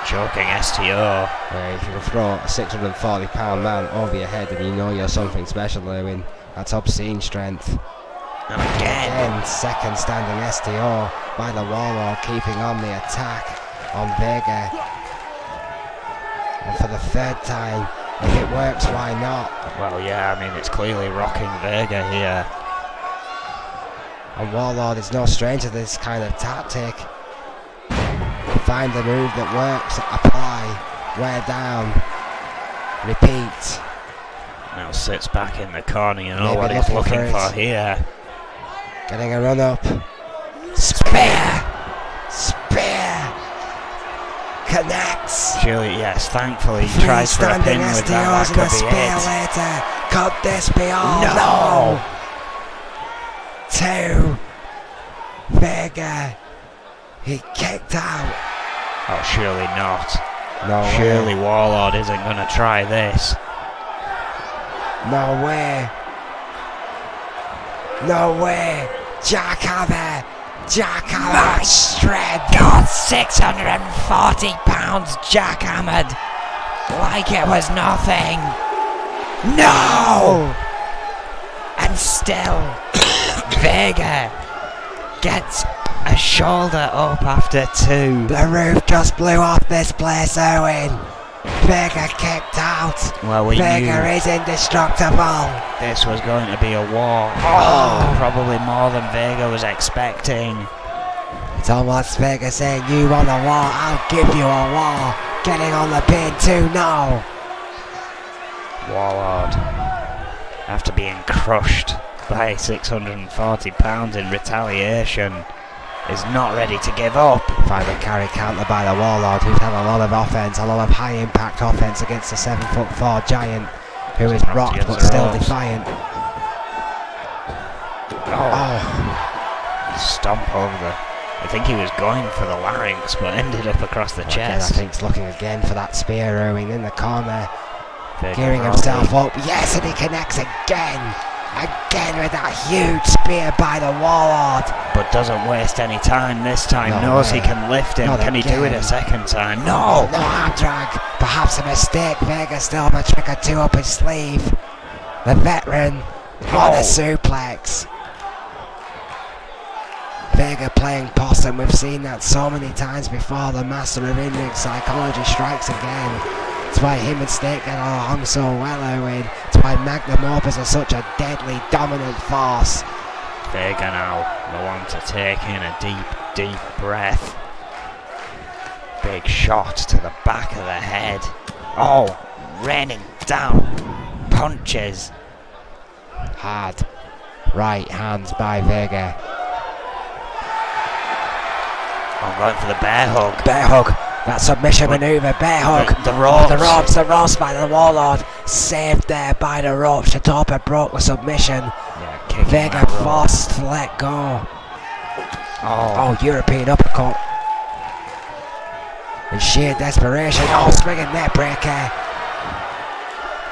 choking STO. Where if you can throw a 640 pound man over your head and you know you're something special, Erwin, that's obscene strength. And again, second standing STO by the Warlord, keeping on the attack on Vega. And for the third time, if it works, why not? Well, yeah, I mean, it's clearly rocking Vega here. And Warlord is no stranger to this kind of tactic. Find the move that works, apply, wear down, repeat. Now sits back in the corner, you know what he's looking for here. Getting a run up. Spear! Spear! Connects! Surely, yes, thankfully he tries for a pin with that. That could be it. Could this be all? No! 2. Vega. He kicked out. Oh, surely not. No Surely way. Warlord isn't going to try this. No way. No way. Jackhammer. Jackhammer. Shred. God, 640 pounds jackhammered like it was nothing. No! And still, Vega gets a shoulder up after 2. The roof just blew off this place, Owen. Vega kicked out. Well, we Vega knew is indestructible. this was going to be a war. Oh, probably more than Vega was expecting. It's almost Vega saying, you want a war, I'll give you a war. Getting on the pin too now. Warlord, after being crushed by 640 pounds in retaliation, is not ready to give up. Final carry counter by the Warlord, who's had a lot of offense, a lot of high impact offense against the 7'4" giant, who is rocked but still defiant. Oh. Stomp over the... I think he was going for the larynx, but ended up across the chest. I think he's looking again for that spear rowing in the corner. Vega Gearing himself up. Yes, and he connects again. Again with that huge spear by the Warlord. But doesn't waste any time this time. No Knows way. he can lift him. Not Can he do it again. a second time? Oh, No! no arm drag. Perhaps a mistake. Vega still have a trick or 2 up his sleeve. The veteran. What a suplex. Vega playing possum. We've seen that so many times before. The master of in-ring psychology strikes again. It's why him and Snake get along so well, Owen. It's why Magnum Opus are such a deadly, dominant force. Vega now, the one to take in a deep, deep breath. Big shot to the back of the head. Oh, raining down punches. Hard right hands by Vega. I'm going for the bear hug. Bear hug. That submission maneuver, bear hug. The ropes. The ropes by the Warlord. Saved there by the ropes. Shatopa broke the submission. Yeah, kicking Vega that rope. forced to let go. Oh, Oh, European uppercut. In sheer desperation. Oh, swinging net breaker.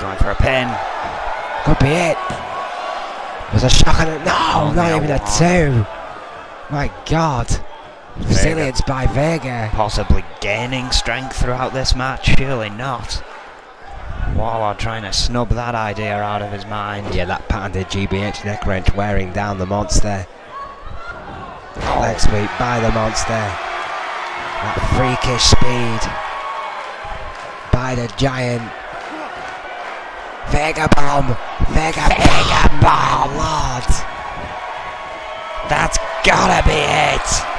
going for a pin. Could be it. Was a shock on it. No, Oh, not no. even a 2. My God. Vega. Resilience by Vega. Possibly gaining strength throughout this match. Surely not. Warlord trying to snub that idea out of his mind. Yeah, that patented GBH neck wrench wearing down the monster. Oh. Leg sweep by the monster. That freakish speed by the giant. Vega bomb. Vega bomb. Lord. That's gotta be it.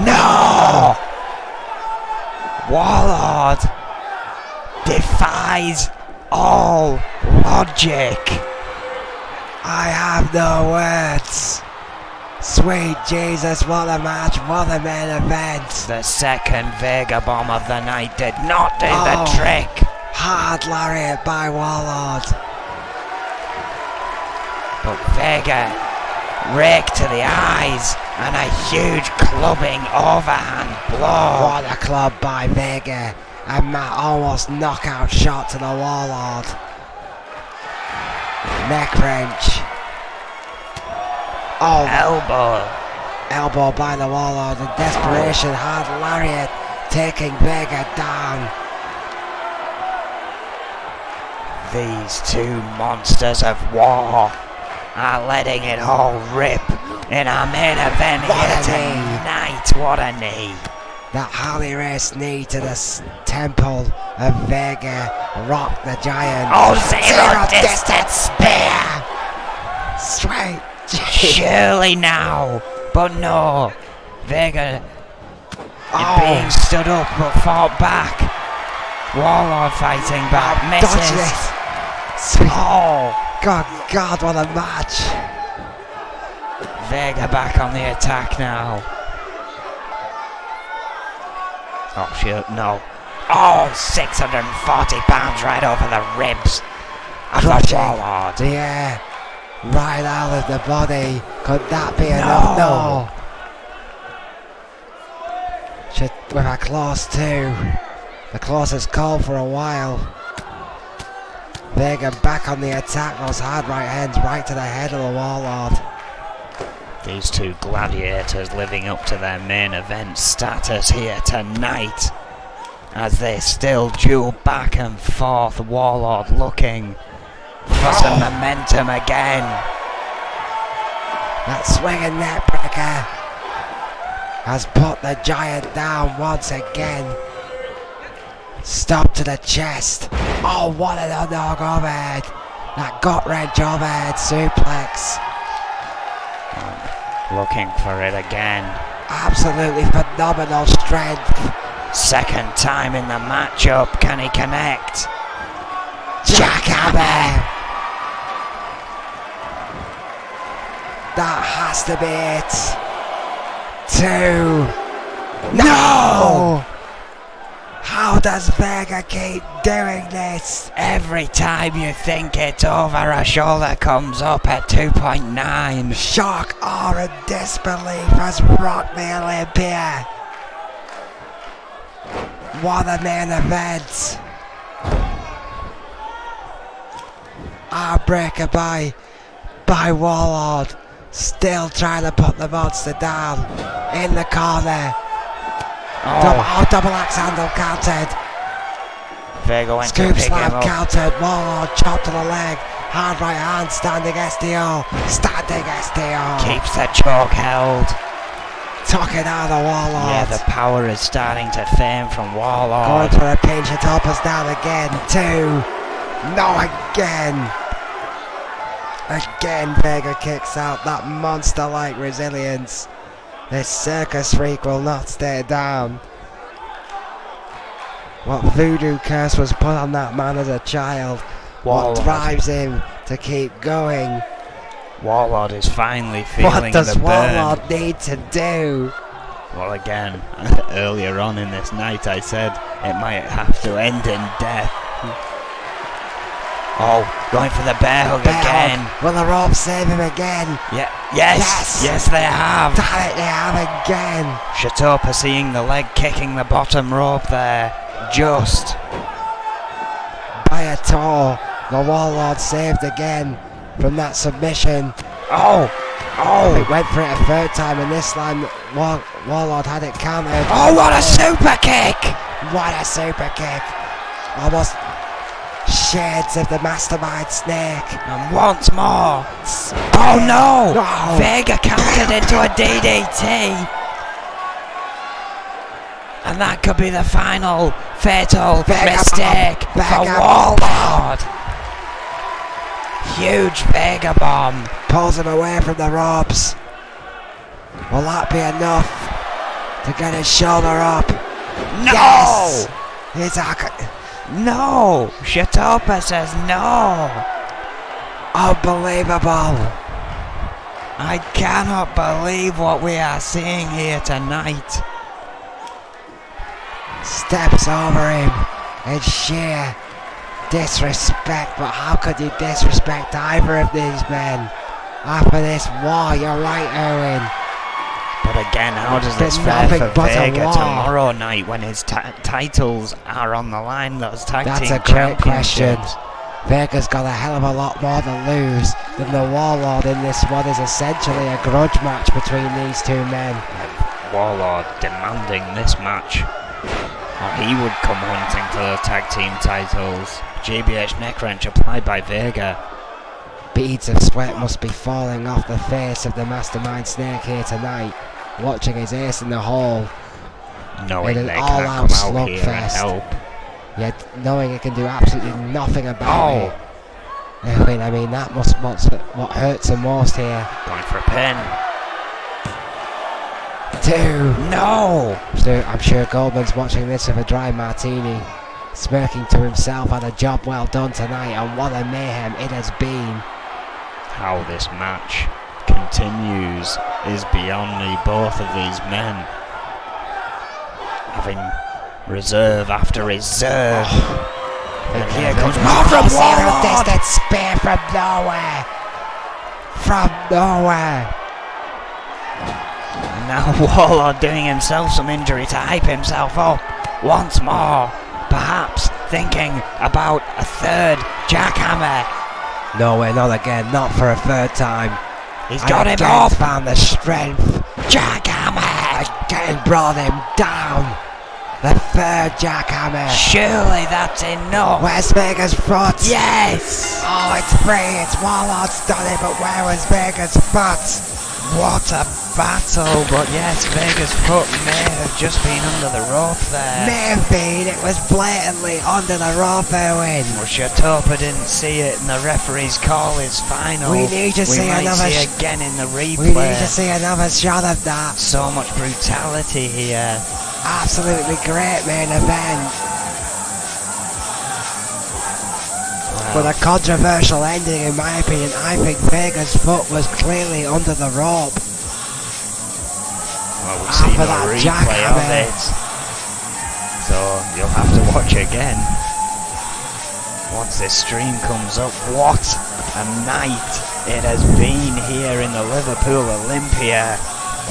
No! Warlord defies all logic. I have no words. Sweet Jesus, what a match, what a main event. The second Vega bomb of the night did not do Oh. the trick. Hard lariat by Warlord. But Vega raked to the eyes and a huge clubbing overhand blow. What a club by Vega. A almost knockout shot to the Warlord. Neck wrench. Oh, elbow by the Warlord. In desperation, hard lariat taking Vega down. These two monsters of war are letting it all rip in our main event What here a knee. tonight. What a knee. That Harley Race knee to the temple of Vega rocked the giant. Oh, zero distance spear. Straight. Surely now. But no. Vega being Oh, stood up but fought back. Warlord fighting back. dodge Misses. this. Sweet. Oh. God, what a match. Vega back on the attack now. Oh shit, no. Oh, 640 pounds right over the ribs of the Crushing Warlord. the air. right out of the body. Could that be enough? No. With a close 2. The closest call for a while. Vega back on the attack. Those hard right hands right to the head of the Warlord. These two gladiators living up to their main event status here tonight. As they still duel back and forth. Warlord looking for some momentum again. That swinging neckbreaker has put the giant down once again. Stop to the chest. Oh, what an underdog overhead. That gut wrench overhead suplex. Looking for it again. Absolutely phenomenal strength. Second time in the matchup. Can he connect? Jackhammer. That has to be it. 2. No! How does Vega keep doing this? Every time you think it's over, a shoulder comes up at 2.9. Shock, awe and disbelief has rocked the Olympia. What a main event. Heartbreaker by Warlord. Still trying to put the monster down. In the corner. Double axe handle counted. Vega went Scoop to pick slam him up. counted. Warlord chopped to the leg. Hard right hand. Standing SDO. Standing SDO. Keeps the choke held. Tuck it out of Warlord. Yeah, the power is starting to fade from Warlord. Going for a pinch. It opens down again. 2. No, again. Again, Vega kicks out. That monster-like resilience. This circus freak will not stay down. What voodoo curse was put on that man as a child? Warlord. What drives him to keep going? Warlord is finally feeling What does the burn. Warlord need to do? Well, again, earlier on in this night I said it might have to end in death. Oh, going for the bear hug again. Will the rope save him again? Yeah, yes, they have. Damn it, they have again. Shatopa seeing the leg kicking the bottom rope there. Just. By a toe, the Warlord saved again from that submission. Oh. It went for it a third time, and this time Warlord had it countered. Oh, what a super kick! What a super kick. Almost shades of the mastermind snake. And once more. Oh no! Vega countered into a DDT. And that could be the final fatal mistake for Warlord. Huge Vega bomb. Pulls him away from the ropes. Will that be enough to get his shoulder up? No! Yes! No! Shatopa says no! Unbelievable! I cannot believe what we are seeing here tonight. Steps over him in sheer disrespect, but how could you disrespect either of these men? After this war, you're right, Erwin. But again, how does this fare for Vega tomorrow night when his titles are on the line? Those tag team championships. That's a great question. Vega's got a hell of a lot more to lose than the Warlord in this what is essentially a grudge match between these two men. Warlord demanding this match, or he would come hunting for the tag team titles. GBH neckwrench applied by Vega. Beads of sweat must be falling off the face of the mastermind snake here tonight, watching his ace in the hole. Knowing in an they all-out can't come out here and slugfest. help. Yet knowing he can do absolutely nothing about it. I mean, that must what hurts him most here. Going for a pin. 2. No! So I'm sure Goldman's watching this with a dry martini, smirking to himself at a job well done tonight, and what a mayhem it has been. How this match continues is beyond me. Both of these men having reserve after reserve. And here comes more from Warlord. Distance spear from nowhere. from nowhere. And now Warlord doing himself some injury to hype himself up once more. Perhaps thinking about a third jackhammer. No way, not again, not for a third time. He's got him up. Found the strength. Jackhammer! Again brought him down. The third jackhammer. Surely that's enough. Where's Vega's foot? Yes! Oh, it's free. It's Warlord's done it, but where was Vega's foot? What a battle, but yes, Vega's foot may have just been under the rope there. May have been, it was blatantly under the rope, Owen. Well, Shatopa didn't see it, and the referee's call is final. We need to see another see again in the replay. We need to see another shot of that. So much brutality here. Absolutely great main event. But a controversial ending in my opinion. I think Vega's foot was clearly under the rope. Well, we'll see no replay of it. So you'll have to watch again. Once this stream comes up, what a night it has been here in the Liverpool Olympia.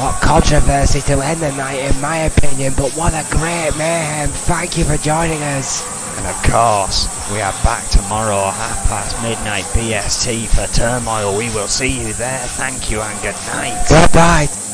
What controversy to end the night in my opinion, but what a great mayhem. Thank you for joining us. And of course, we are back tomorrow, midnight BST for Turmoil. We will see you there. Thank you and good night. Goodbye.